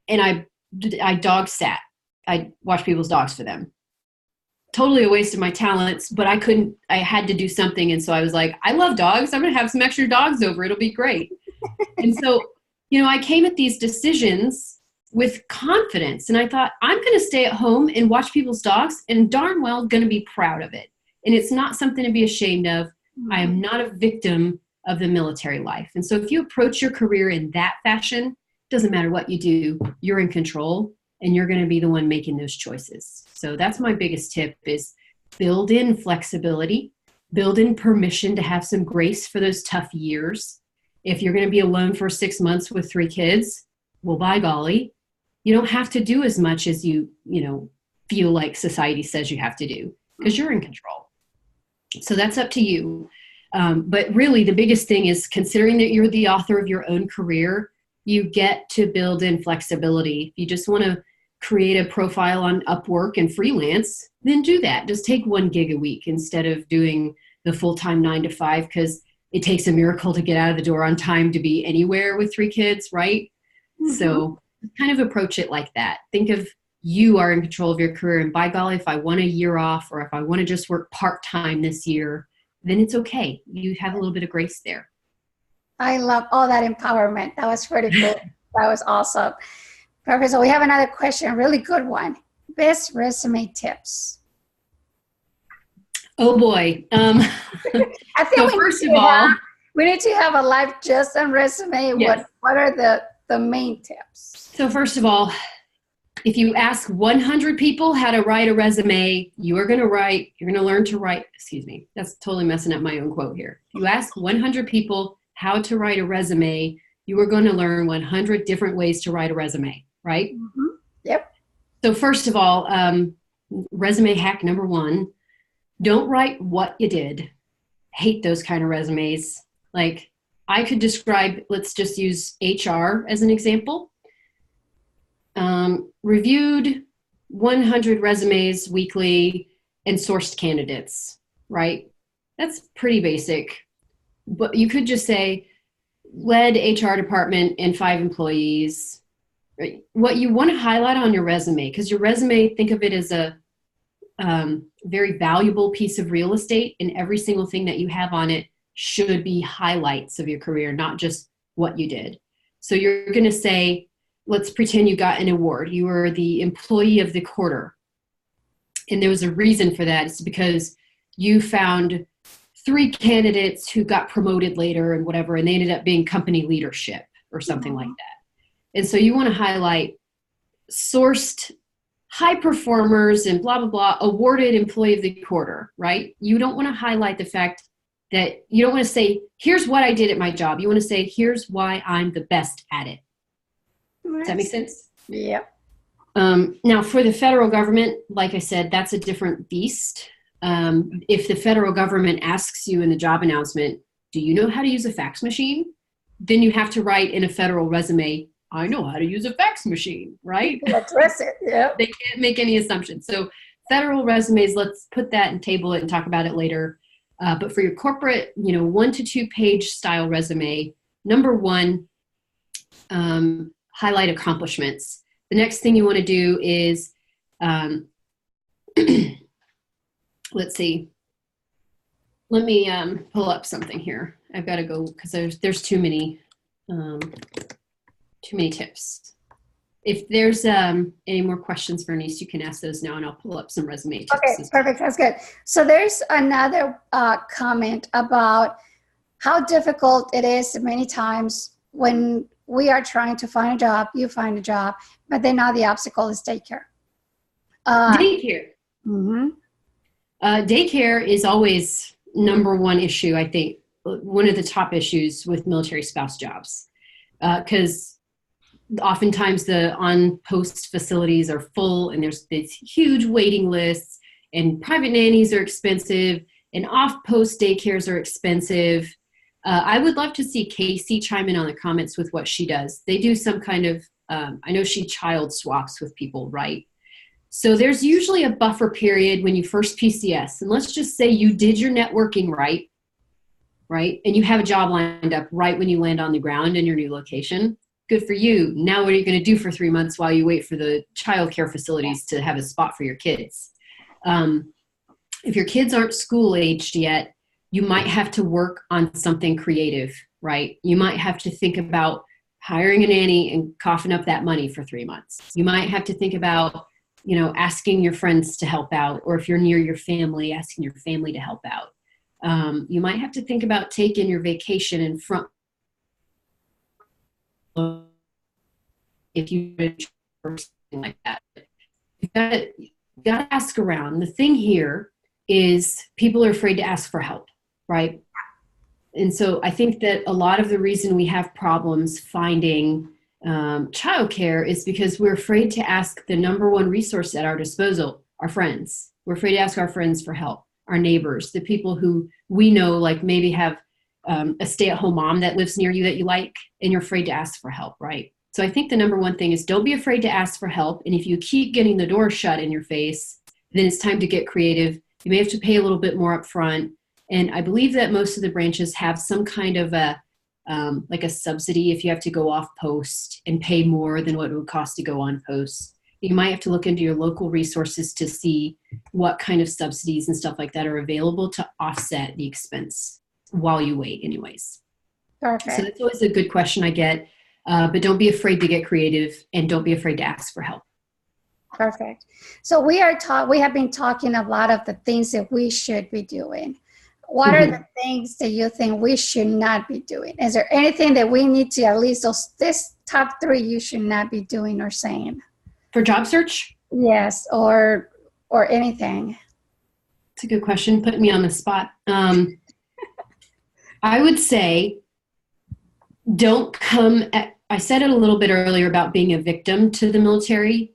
[SPEAKER 1] and I dog sat. I watched people's dogs for them. Totally a waste of my talents, but I had to do something. And so I was like, I love dogs. I'm going to have some extra dogs over. It'll be great. And so I came at these decisions with confidence, and I thought, I'm going to stay at home and watch people's dogs, and darn well going to be proud of it. And it's not something to be ashamed of. I am not a victim of the military life. And so if you approach your career in that fashion, it doesn't matter what you do, you're in control, and you're going to be the one making those choices. So that's my biggest tip, is build in flexibility, build in permission to have some grace for those tough years. If you're going to be alone for 6 months with 3 kids, well, by golly, you don't have to do as much as you feel like society says you have to do, because you're in control. So that's up to you. But really the biggest thing is, considering that you're the author of your own career, you get to build in flexibility. If you just want to create a profile on Upwork and freelance, then do that. Just take 1 gig a week instead of doing the full-time 9 to 5, because it takes a miracle to get out of the door on time to be anywhere with 3 kids, right? Mm-hmm. So kind of approach it like that. Think of, you are in control of your career, and by golly, if I want a year off, or if I want to just work part-time this year, then it's okay. You have a little bit of grace there.
[SPEAKER 2] I love all that empowerment. That was pretty cool. That was awesome. Perfect. So we have another question, a really good one. Best resume tips.
[SPEAKER 1] Oh boy.
[SPEAKER 2] I think
[SPEAKER 1] so first of all,
[SPEAKER 2] we need to have a live just on resume. Yes. What are the main tips?
[SPEAKER 1] So first of all, if you ask 100 people how to write a resume, you're going to learn to write, that's totally messing up my own quote here. You ask 100 people how to write a resume, you are going to learn 100 different ways to write a resume, right?
[SPEAKER 2] Mm-hmm. Yep.
[SPEAKER 1] So first of all, resume hack number 1, don't write what you did. Hate those kind of resumes. Like, I could describe, let's just use HR as an example. Reviewed 100 resumes weekly and sourced candidates, right? That's pretty basic. But you could just say, led HR department and 5 employees. Right? What you want to highlight on your resume, because your resume, think of it as a very valuable piece of real estate, and every single thing that you have on it should be highlights of your career, not just what you did. So you're going to say, let's pretend you got an award. You were the employee of the quarter. And there was a reason for that. It's because you found 3 candidates who got promoted later and whatever, and they ended up being company leadership or something like that. And so you want to highlight sourced high performers and blah, blah, blah, awarded employee of the quarter, right? You don't want to highlight the fact that, you don't want to say, here's what I did at my job. You want to say, here's why I'm the best at it. Does that make sense?
[SPEAKER 2] Yeah.
[SPEAKER 1] Now, for the federal government, like I said, that's a different beast. If the federal government asks you in the job announcement, do you know how to use a fax machine? Then you have to write in a federal resume, I know how to use a fax machine, right?
[SPEAKER 2] Address it, yeah.
[SPEAKER 1] They can't make any assumptions. So federal resumes, let's put that and table it and talk about it later. But for your corporate, 1 to 2 page style resume, number 1, highlight accomplishments. The next thing you want to do is, let's see. Let me pull up something here. I've got to go because there's too many tips. If there's any more questions, Bernice, you can ask those now, and I'll pull up some resume tips.
[SPEAKER 2] Okay, perfect. That's good. So there's another comment about how difficult it is many times when we are trying to find a job, you find a job, but then now the obstacle is daycare.
[SPEAKER 1] Daycare.
[SPEAKER 2] Mm-hmm.
[SPEAKER 1] Daycare is always number 1 issue, I think, one of the top issues with military spouse jobs. Because oftentimes the on-post facilities are full, and there's these huge waiting lists, and private nannies are expensive, and off-post daycares are expensive. I would love to see Casey chime in on the comments with what she does. They do some kind of, I know she child swaps with people, right? So there's usually a buffer period when you first PCS. And let's just say you did your networking right? And you have a job lined up right when you land on the ground in your new location. Good for you. Now what are you going to do for 3 months while you wait for the childcare facilities to have a spot for your kids? If your kids aren't school aged yet, you might have to work on something creative, right? You might have to think about hiring a nanny and coughing up that money for 3 months. You might have to think about, asking your friends to help out, or if you're near your family, asking your family to help out. You might have to think about taking your vacation in front if you or something like that. You gotta ask around. The thing here is people are afraid to ask for help, right? And so I think that a lot of the reason we have problems finding childcare is because we're afraid to ask the number one resource at our disposal, our friends. We're afraid to ask our friends for help, our neighbors, the people who we know, like maybe have a stay-at-home mom that lives near you that you like, and you're afraid to ask for help, right? So I think the number one thing is don't be afraid to ask for help. And if you keep getting the door shut in your face, then it's time to get creative. You may have to pay a little bit more up front. And I believe that most of the branches have some kind of like a subsidy if you have to go off post and pay more than what it would cost to go on post. You might have to look into your local resources to see what kind of subsidies and stuff like that are available to offset the expense while you wait anyways.
[SPEAKER 2] Perfect.
[SPEAKER 1] So that's always a good question I get, but don't be afraid to get creative and don't be afraid to ask for help.
[SPEAKER 2] Perfect. So we have been talking a lot of the things that we should be doing. What are the things that you think we should not be doing? Is there anything that we need to, at least this top 3 you should not be doing or saying?
[SPEAKER 1] For job search?
[SPEAKER 2] Yes, or anything.
[SPEAKER 1] It's a good question. Putting me on the spot. I would say I said it a little bit earlier about being a victim to the military.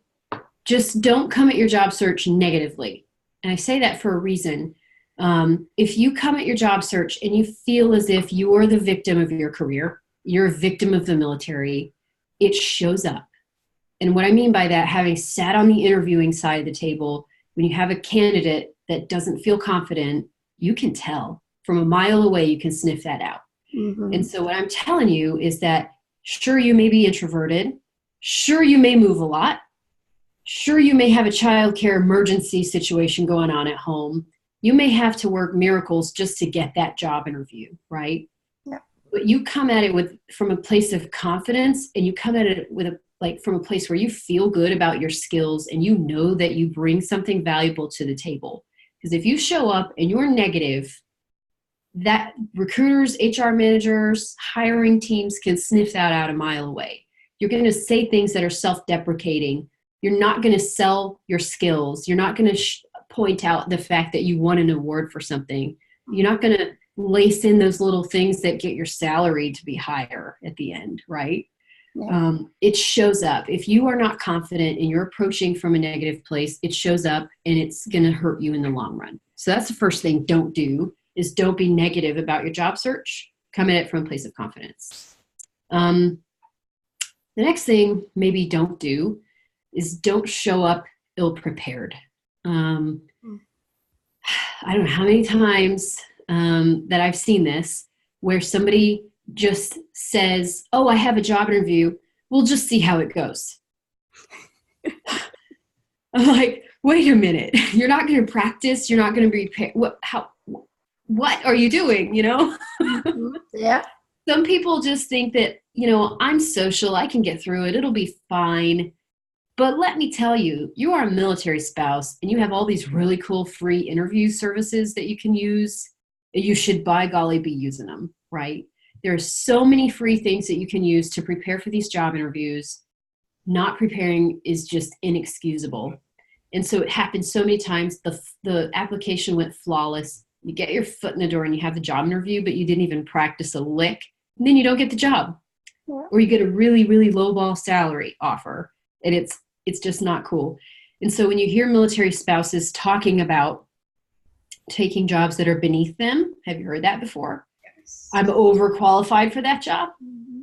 [SPEAKER 1] Just don't come at your job search negatively. And I say that for a reason. If you come at your job search and you feel as if you're the victim of your career, you're a victim of the military, it shows up. And what I mean by that, having sat on the interviewing side of the table, when you have a candidate that doesn't feel confident, you can tell. From a mile away, you can sniff that out. Mm-hmm. And so what I'm telling you is that sure, you may be introverted. Sure, you may move a lot. Sure, you may have a childcare emergency situation going on at home. You may have to work miracles just to get that job interview, right? Yeah. But you come at it from a place of confidence, and you come at it from a place where you feel good about your skills and you know that you bring something valuable to the table. Because if you show up and you're negative, that recruiters, HR managers, hiring teams can sniff that out a mile away. You're going to say things that are self-deprecating. You're not going to sell your skills. You're not going to point out the fact that you won an award for something. You're not going to lace in those little things that get your salary to be higher at the end, right? Yeah. It shows up. If you are not confident and you're approaching from a negative place, it shows up and it's going to hurt you in the long run. So that's the first thing don't do, is don't be negative about your job search. Come at it from a place of confidence. The next thing maybe don't do is don't show up ill-prepared. I don't know how many times that I've seen this where somebody just says, oh, I have a job interview. We'll just see how it goes. I'm like, wait a minute. You're not going to practice. You're not going to be prepared. What are you doing? Yeah. Some people just think that, I'm social. I can get through it. It'll be fine. But let me tell you, you are a military spouse and you have all these really cool free interview services that you can use. You should, by golly, be using them, right? There are so many free things that you can use to prepare for these job interviews. Not preparing is just inexcusable. And so it happens so many times. The application went flawless. You get your foot in the door and you have the job interview, but you didn't even practice a lick. And then you don't get the job. Yeah. Or you get a really, really lowball salary offer. And it's just not cool. And so when you hear military spouses talking about taking jobs that are beneath them, have you heard that before? Yes. I'm overqualified for that job. Mm-hmm.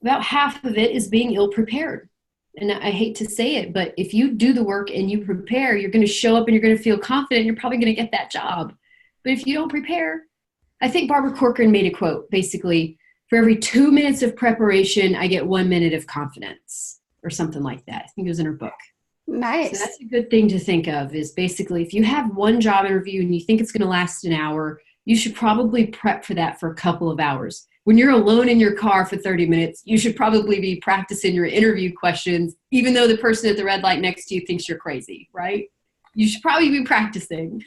[SPEAKER 1] About half of it is being ill-prepared. And I hate to say it, but if you do the work and you prepare, you're going to show up and you're going to feel confident. You're probably going to get that job. But if you don't prepare, I think Barbara Corcoran made a quote, basically, for every 2 minutes of preparation, I get 1 minute of confidence, or something like that. I think it was in her book.
[SPEAKER 2] Nice.
[SPEAKER 1] So that's a good thing to think of, is basically if you have one job interview and you think it's going to last an hour, you should probably prep for that for a couple of hours. when you're alone in your car for 30 minutes, you should probably be practicing your interview questions, even though the person at the red light next to you thinks you're crazy, right? You should probably be practicing.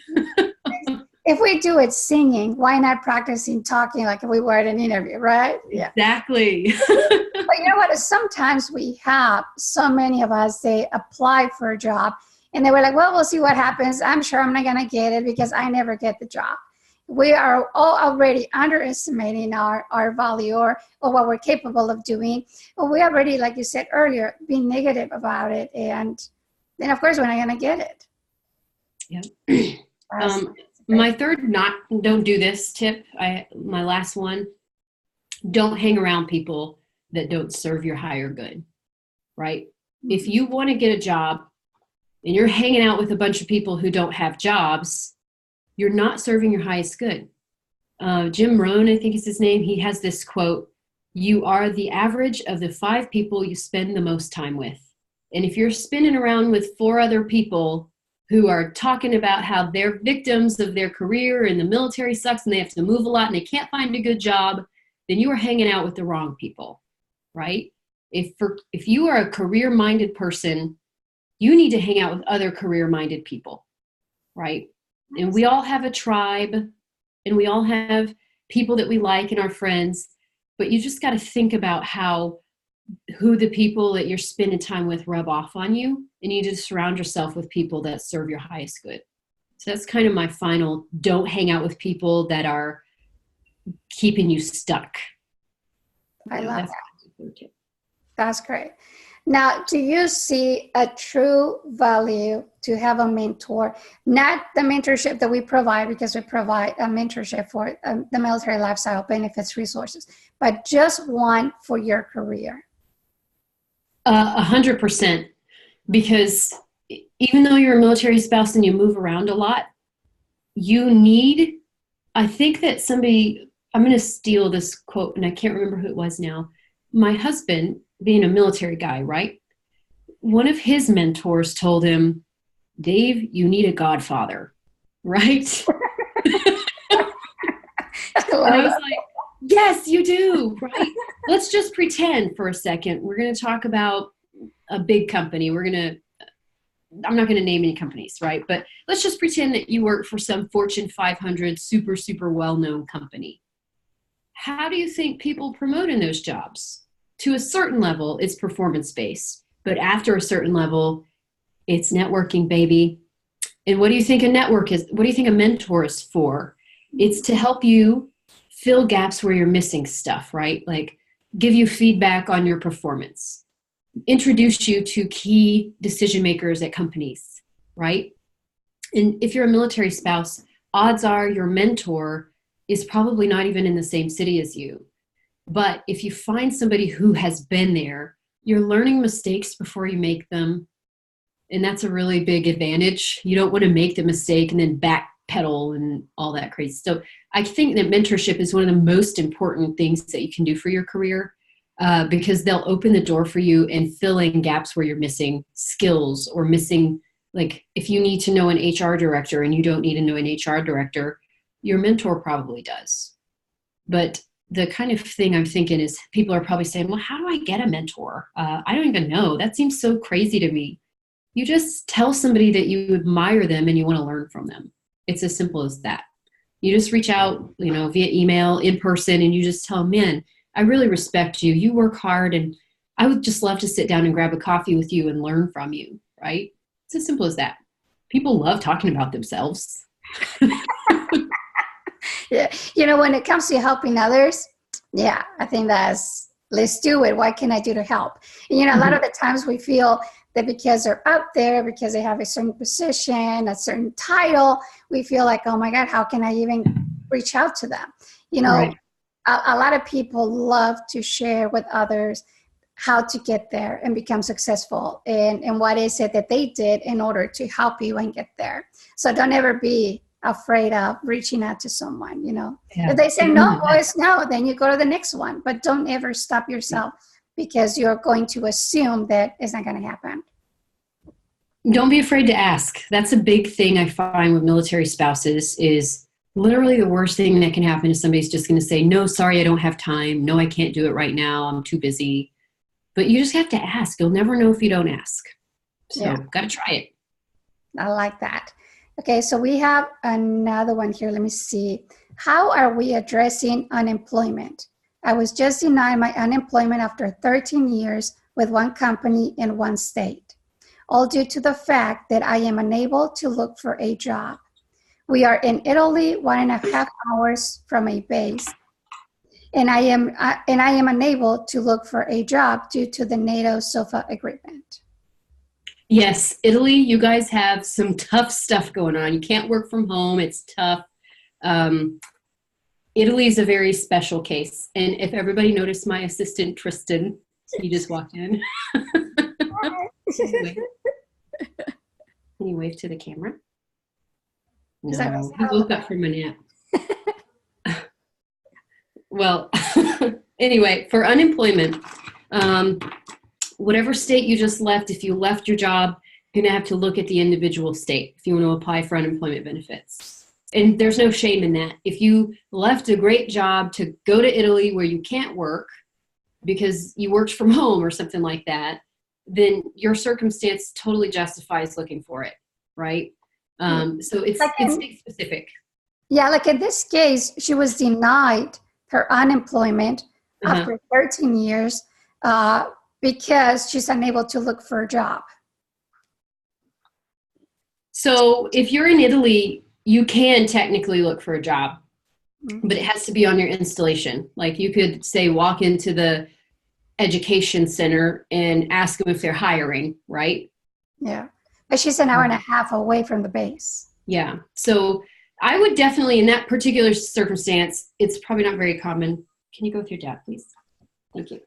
[SPEAKER 2] If we do it singing, why not practicing talking like if we were at an interview, right?
[SPEAKER 1] Yeah. Exactly.
[SPEAKER 2] But you know what? Sometimes we have, so many of us, they apply for a job and they were like, well, we'll see what happens. I'm sure I'm not going to get it because I never get the job. We are all already underestimating our value or what we're capable of doing. But we already, like you said earlier, being negative about it. And then, of course, we're not going to get it.
[SPEAKER 1] Yeah. My third don't do this tip, my last one, don't hang around people that don't serve your higher good, right? If you want to get a job and you're hanging out with a bunch of people who don't have jobs, you're not serving your highest good. Jim Rohn, I think is his name, he has this quote, you are the average of the 5 people you spend the most time with. And if you're spinning around with 4 other people who are talking about how they're victims of their career and the military sucks and they have to move a lot and they can't find a good job, then you are hanging out with the wrong people, right? If you are a career-minded person, you need to hang out with other career-minded people, right? And we all have a tribe and we all have people that we like and our friends, but you just got to think about who the people that you're spending time with rub off on you, and you just surround yourself with people that serve your highest good. So that's kind of my final, don't hang out with people that are keeping you stuck.
[SPEAKER 2] I love that. That's great. Now, do you see a true value to have a mentor? Not the mentorship that we provide, because we provide a mentorship for the military lifestyle benefits resources, but just one for your career.
[SPEAKER 1] 100%. Because even though you're a military spouse and you move around a lot, I think that I'm going to steal this quote and I can't remember who it was now. My husband, being a military guy, right? One of his mentors told him, Dave, you need a godfather, right? And I was like, yes, you do, right? Let's just pretend for a second. We're going to talk about a big company. I'm not going to name any companies, right? But let's just pretend that you work for some Fortune 500 super, super well-known company. How do you think people promote in those jobs? To a certain level, it's performance-based. But after a certain level, it's networking, baby. And what do you think a network is? What do you think a mentor is for? It's to help you fill gaps where you're missing stuff, right? Like give you feedback on your performance, introduce you to key decision makers at companies, right? And if you're a military spouse, odds are your mentor is probably not even in the same city as you. But if you find somebody who has been there, you're learning mistakes before you make them. And that's a really big advantage. You don't want to make the mistake and then backpedal and all that crazy. So I think that mentorship is one of the most important things that you can do for your career, because they'll open the door for you and fill in gaps where you're missing skills or missing, like if you need to know an HR director and you don't need to know an HR director, your mentor probably does. But the kind of thing I'm thinking is people are probably saying, well, how do I get a mentor? I don't even know. That seems so crazy to me. You just tell somebody that you admire them and you want to learn from them. It's as simple as that. You just reach out, via email, in person, and you just tell them, man, I really respect you. You work hard and I would just love to sit down and grab a coffee with you and learn from you, right? It's as simple as that. People love talking about themselves.
[SPEAKER 2] Yeah. When it comes to helping others, yeah, I think let's do it. What can I do to help? And, a lot of the times we feel that because they're out there, because they have a certain position, a certain title, we feel like, oh my God, how can I even reach out to them? Right. A lot of people love to share with others how to get there and become successful and what is it that they did in order to help you and get there. So don't ever be afraid of reaching out to someone, Yeah. If they say no, boys, no, then you go to the next one. But don't ever stop yourself because you're going to assume that it's not going to happen.
[SPEAKER 1] Don't be afraid to ask. That's a big thing I find with military spouses is Literally the worst thing that can happen is somebody's just going to say, no, sorry, I don't have time. No, I can't do it right now. I'm too busy. But you just have to ask. You'll never know if you don't ask. So
[SPEAKER 2] Yeah,
[SPEAKER 1] got to try it.
[SPEAKER 2] I like that. Okay, so we have another one here. Let me see. How are we addressing unemployment? I was just denied my unemployment after 13 years with one company in one state, all due to the fact that I am unable to look for a job. We are in Italy, 1.5 hours from a base, and I am unable to look for a job due to the NATO SOFA agreement.
[SPEAKER 1] Yes, Italy, you guys have some tough stuff going on. You can't work from home. It's tough. Italy is a very special case. And if everybody noticed my assistant, Tristan, he just walked in. Can you wave to the camera? No, he woke up from a nap. Well, anyway, for unemployment, whatever state you just left, if you left your job, you're going to have to look at the individual state if you want to apply for unemployment benefits. And there's no shame in that. If you left a great job to go to Italy where you can't work because you worked from home or something like that, then your circumstance totally justifies looking for it, right? So it's state specific.
[SPEAKER 2] Yeah, like in this case, she was denied her unemployment after 13 years because she's unable to look for a job.
[SPEAKER 1] So if you're in Italy, you can technically look for a job, but it has to be on your installation. Like you could say, walk into the education center and ask them if they're hiring, right?
[SPEAKER 2] Yeah, but she's an hour and a half away from the base.
[SPEAKER 1] Yeah, so I would definitely, in that particular circumstance, it's probably not very common. Can you go with your dad, please? Thank you.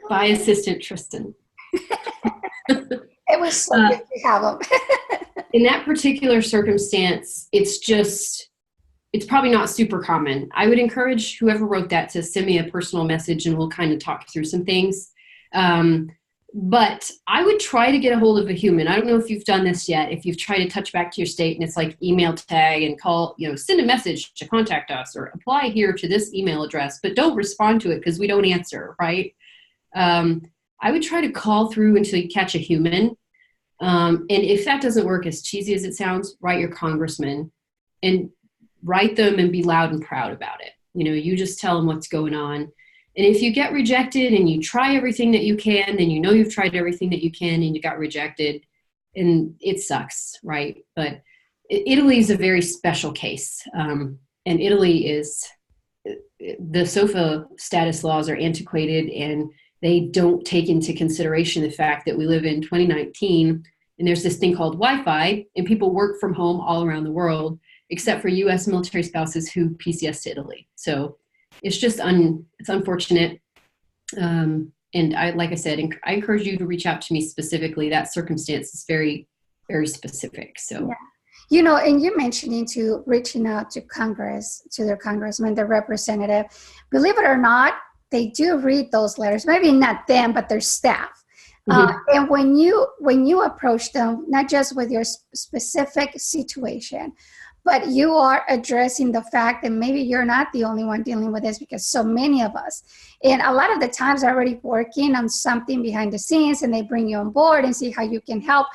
[SPEAKER 1] By assistant Tristan.
[SPEAKER 2] It was so good to have him.
[SPEAKER 1] In that particular circumstance, it's probably not super common. I would encourage whoever wrote that to send me a personal message and we'll kind of talk through some things. But I would try to get a hold of a human. I don't know if you've done this yet. If you've tried to touch back to your state and it's like email tag and call, send a message to contact us or apply here to this email address, but don't respond to it because we don't answer, right? I would try to call through until you catch a human. And if that doesn't work, as cheesy as it sounds, write your congressman and write them and be loud and proud about it. You just tell them what's going on. And if you get rejected and you try everything that you can, then you've tried everything that you can and you got rejected, and it sucks, right? But Italy is a very special case. And Italy is, the SOFA status laws are antiquated and they don't take into consideration the fact that we live in 2019 and there's this thing called Wi-Fi and people work from home all around the world, except for U.S. military spouses who PCS to Italy. So it's just it's unfortunate. And like I said, I encourage you to reach out to me specifically. That circumstance is very, very specific. So,
[SPEAKER 2] yeah. And you mentioning to reaching out to Congress, to their congressman, their representative, believe it or not, they do read those letters, maybe not them, but their staff. And when you approach them, not just with your specific situation, but you are addressing the fact that maybe you're not the only one dealing with this because so many of us. And a lot of the times are already working on something behind the scenes and they bring you on board and see how you can help.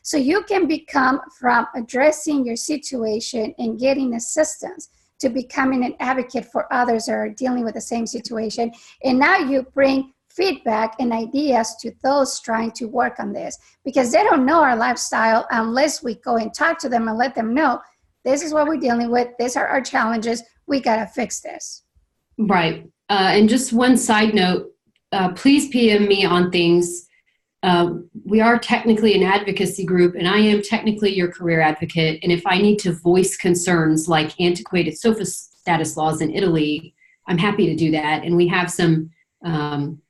[SPEAKER 2] So you can become from addressing your situation and getting assistance to becoming an advocate for others that are dealing with the same situation. And now you bring feedback and ideas to those trying to work on this because they don't know our lifestyle unless we go and talk to them and let them know this is what we're dealing with. These are our challenges. We got to fix this.
[SPEAKER 1] Right. And just one side note, please PM me on things. We are technically an advocacy group and I am technically your career advocate. And if I need to voice concerns like antiquated SOFA status laws in Italy, I'm happy to do that. And we have some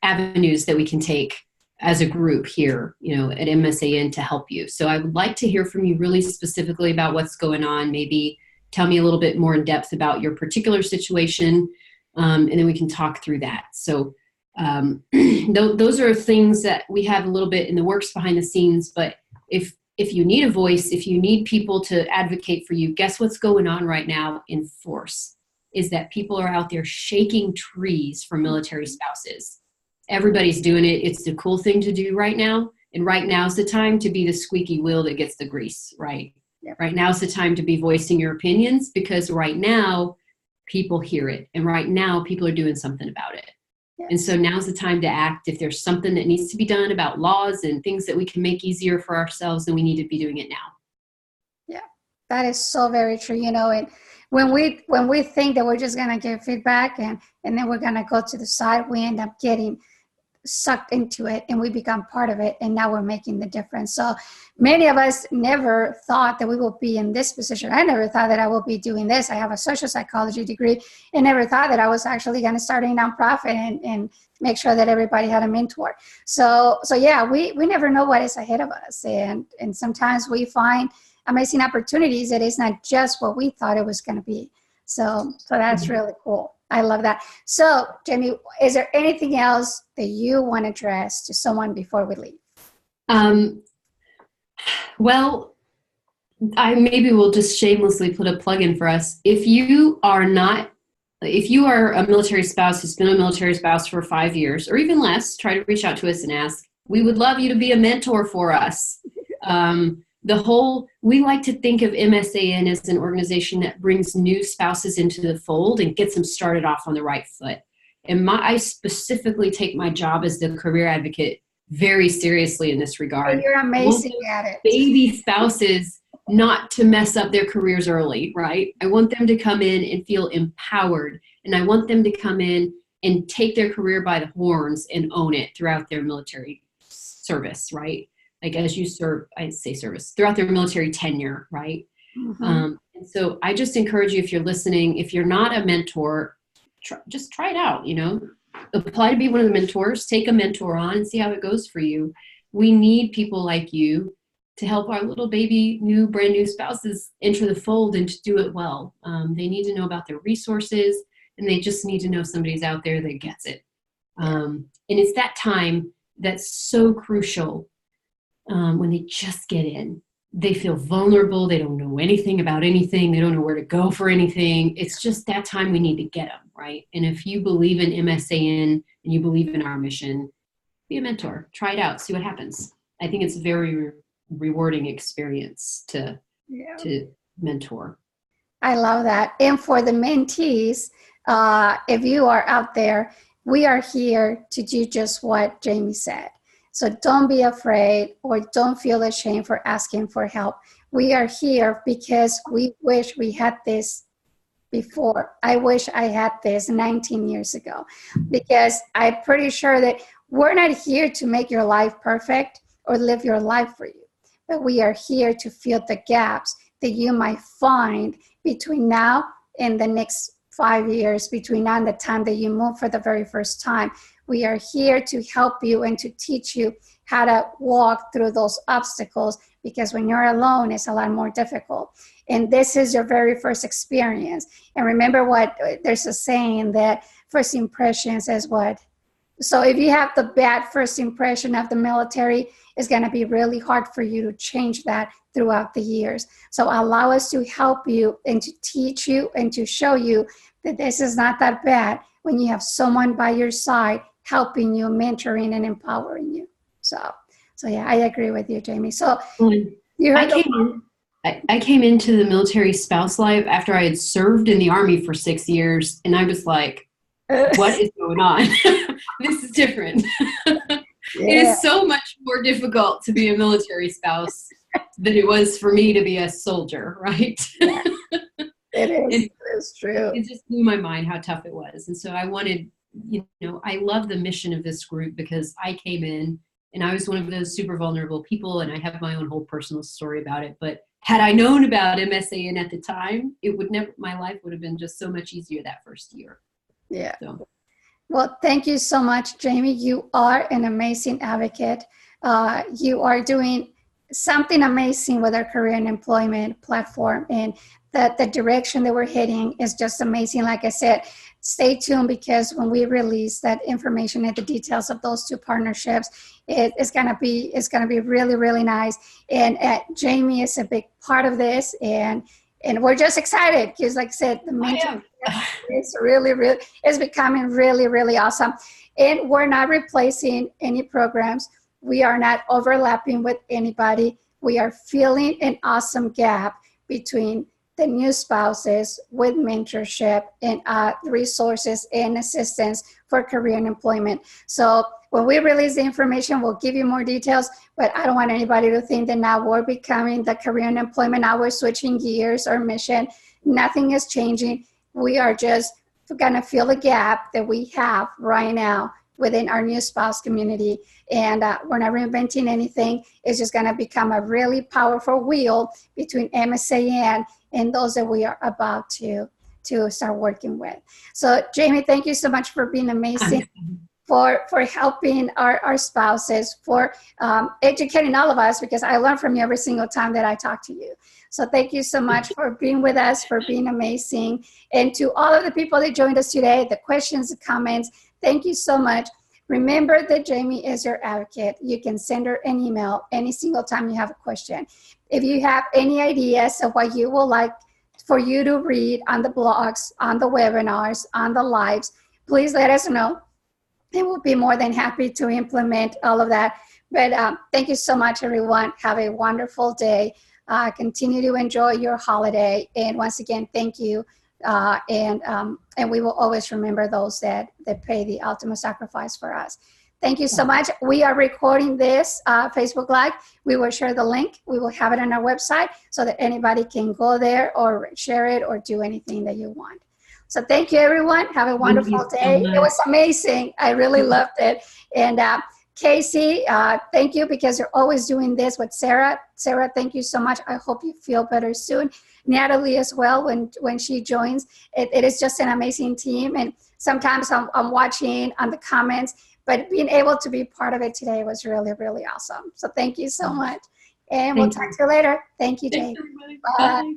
[SPEAKER 1] avenues that we can take as a group here, at MSAN to help you. So I would like to hear from you really specifically about what's going on. Maybe tell me a little bit more in depth about your particular situation, and then we can talk through that. So those are things that we have a little bit in the works behind the scenes, but if if you need a voice, if you need people to advocate for you, guess what's going on right now in force is that people are out there shaking trees for military spouses. Everybody's doing it. It's the cool thing to do right now. And right now's the time to be the squeaky wheel that gets the grease, right?
[SPEAKER 2] Yep.
[SPEAKER 1] Right now's the time to be voicing your opinions, because right now people hear it. And right now people are doing something about it.
[SPEAKER 2] Yes.
[SPEAKER 1] And so now's the time to act. If there's something that needs to be done about laws and things that we can make easier for ourselves, then we need to be doing it now.
[SPEAKER 2] Yeah, that is so very true. And when we think that we're just gonna give feedback and then we're gonna go to the side, we end up getting sucked into it and we become part of it, and now we're making the difference. So many of us never thought that we will be in this position. I never thought that I will be doing this. I have a social psychology degree and never thought that I was actually going to start a nonprofit and make sure that everybody had a mentor. So yeah, we never know what is ahead of us, and sometimes we find amazing opportunities that is not just what we thought it was going to be. So that's really cool. I love that. So, Jamie, is there anything else that you want to address to someone before we leave?
[SPEAKER 1] Well, I maybe will just shamelessly put a plug in for us. If you are a military spouse who's been a military spouse for 5 years or even less, try to reach out to us and ask. We would love you to be a mentor for us. We like to think of MSAN as an organization that brings new spouses into the fold and gets them started off on the right foot. And I specifically take my job as the career advocate very seriously in this regard.
[SPEAKER 2] And you're amazing at it.
[SPEAKER 1] Baby spouses not to mess up their careers early, right? I want them to come in and feel empowered, and I want them to come in and take their career by the horns and own it throughout their military service, right? Like as you serve, I'd say service, throughout their military tenure, right?
[SPEAKER 2] Mm-hmm.
[SPEAKER 1] And so I just encourage you, if you're listening, if you're not a mentor, just try it out, apply to be one of the mentors, take a mentor on and see how it goes for you. We need people like you to help our little baby, brand new spouses enter the fold and to do it well. They need to know about their resources, and they just need to know somebody's out there that gets it. And it's that time that's so crucial. When they just get in, they feel vulnerable. They don't know anything about anything. They don't know where to go for anything. It's just that time we need to get them, right? And if you believe in MSAN and you believe in our mission, be a mentor. Try it out. See what happens. I think it's a very rewarding experience to mentor.
[SPEAKER 2] I love that. And for the mentees, if you are out there, we are here to do just what Jamie said. So don't be afraid or don't feel ashamed for asking for help. We are here because we wish we had this before. I wish I had this 19 years ago, because I'm pretty sure that we're not here to make your life perfect or live your life for you, but we are here to fill the gaps that you might find between now and the next 5 years, between now and the time that you move for the very first time. We are here to help you and to teach you how to walk through those obstacles, because when you're alone, it's a lot more difficult. And this is your very first experience. And remember there's a saying that first impressions is what? So if you have the bad first impression of the military, it's going to be really hard for you to change that throughout the years. So allow us to help you and to teach you and to show you that this is not that bad when you have someone by your side helping you, mentoring and empowering you. So yeah, I agree with you, Jamie. So you heard
[SPEAKER 1] I came into the military spouse life after I had served in the Army for 6 years, and I was like, what is going on? This is different. It is so much more difficult to be a military spouse than it was for me to be a soldier, right?
[SPEAKER 2] Yeah. It is. It's true.
[SPEAKER 1] It just blew my mind how tough it was. And so I wanted, I love the mission of this group, because I came in and I was one of those super vulnerable people, and I have my own whole personal story about it. But had I known about MSAN at the time, my life would have been just so much easier that first year.
[SPEAKER 2] Yeah.
[SPEAKER 1] So.
[SPEAKER 2] Well, thank you so much, Jamie. You are an amazing advocate. You are doing something amazing with our career and employment platform. And the direction that we're heading is just amazing. Like I said, stay tuned, because when we release that information and the details of those two partnerships, it's gonna be really, really nice. And Jamie is a big part of this, and we're just excited because, like I said, the mentorship is really it's becoming really, really awesome. And we're not replacing any programs. We are not overlapping with anybody. We are filling an awesome gap between the new spouses with mentorship and resources and assistance for career and employment. So when we release the information, we'll give you more details, but I don't want anybody to think that now we're becoming the career and employment, now we're switching gears or mission. Nothing is changing. We are just gonna fill a gap that we have right now within our new spouse community. And we're not reinventing anything. It's just gonna become a really powerful wheel between MSAN and those that we are about to start working with. So Jamie, thank you so much for being amazing, for helping our spouses, for educating all of us, because I learn from you every single time that I talk to you. So thank you so much for being with us, for being amazing. And to all of the people that joined us today, the questions, the comments, thank you so much. Remember that Jamie is your advocate. You can send her an email any single time you have a question. If you have any ideas of what you would like for you to read on the blogs, on the webinars, on the lives, please let us know. And we'll be more than happy to implement all of that. But thank you so much, everyone. Have a wonderful day. Continue to enjoy your holiday. And once again, thank you. And we will always remember those that pay the ultimate sacrifice for us. Thank you so much. We are recording this Facebook Live. We will share the link. We will have it on our website so that anybody can go there or share it or do anything that you want. So thank you, everyone. Have a wonderful day. It was amazing. I really loved it. And Casey, thank you, because you're always doing this with Sarah. Sarah, thank you so much. I hope you feel better soon. Natalie as well, when she joins. It is just an amazing team. And sometimes I'm watching on the comments, but being able to be part of it today was really, really awesome. So thank you so much. And we'll talk to you later. Thank you, Jane.
[SPEAKER 1] Bye.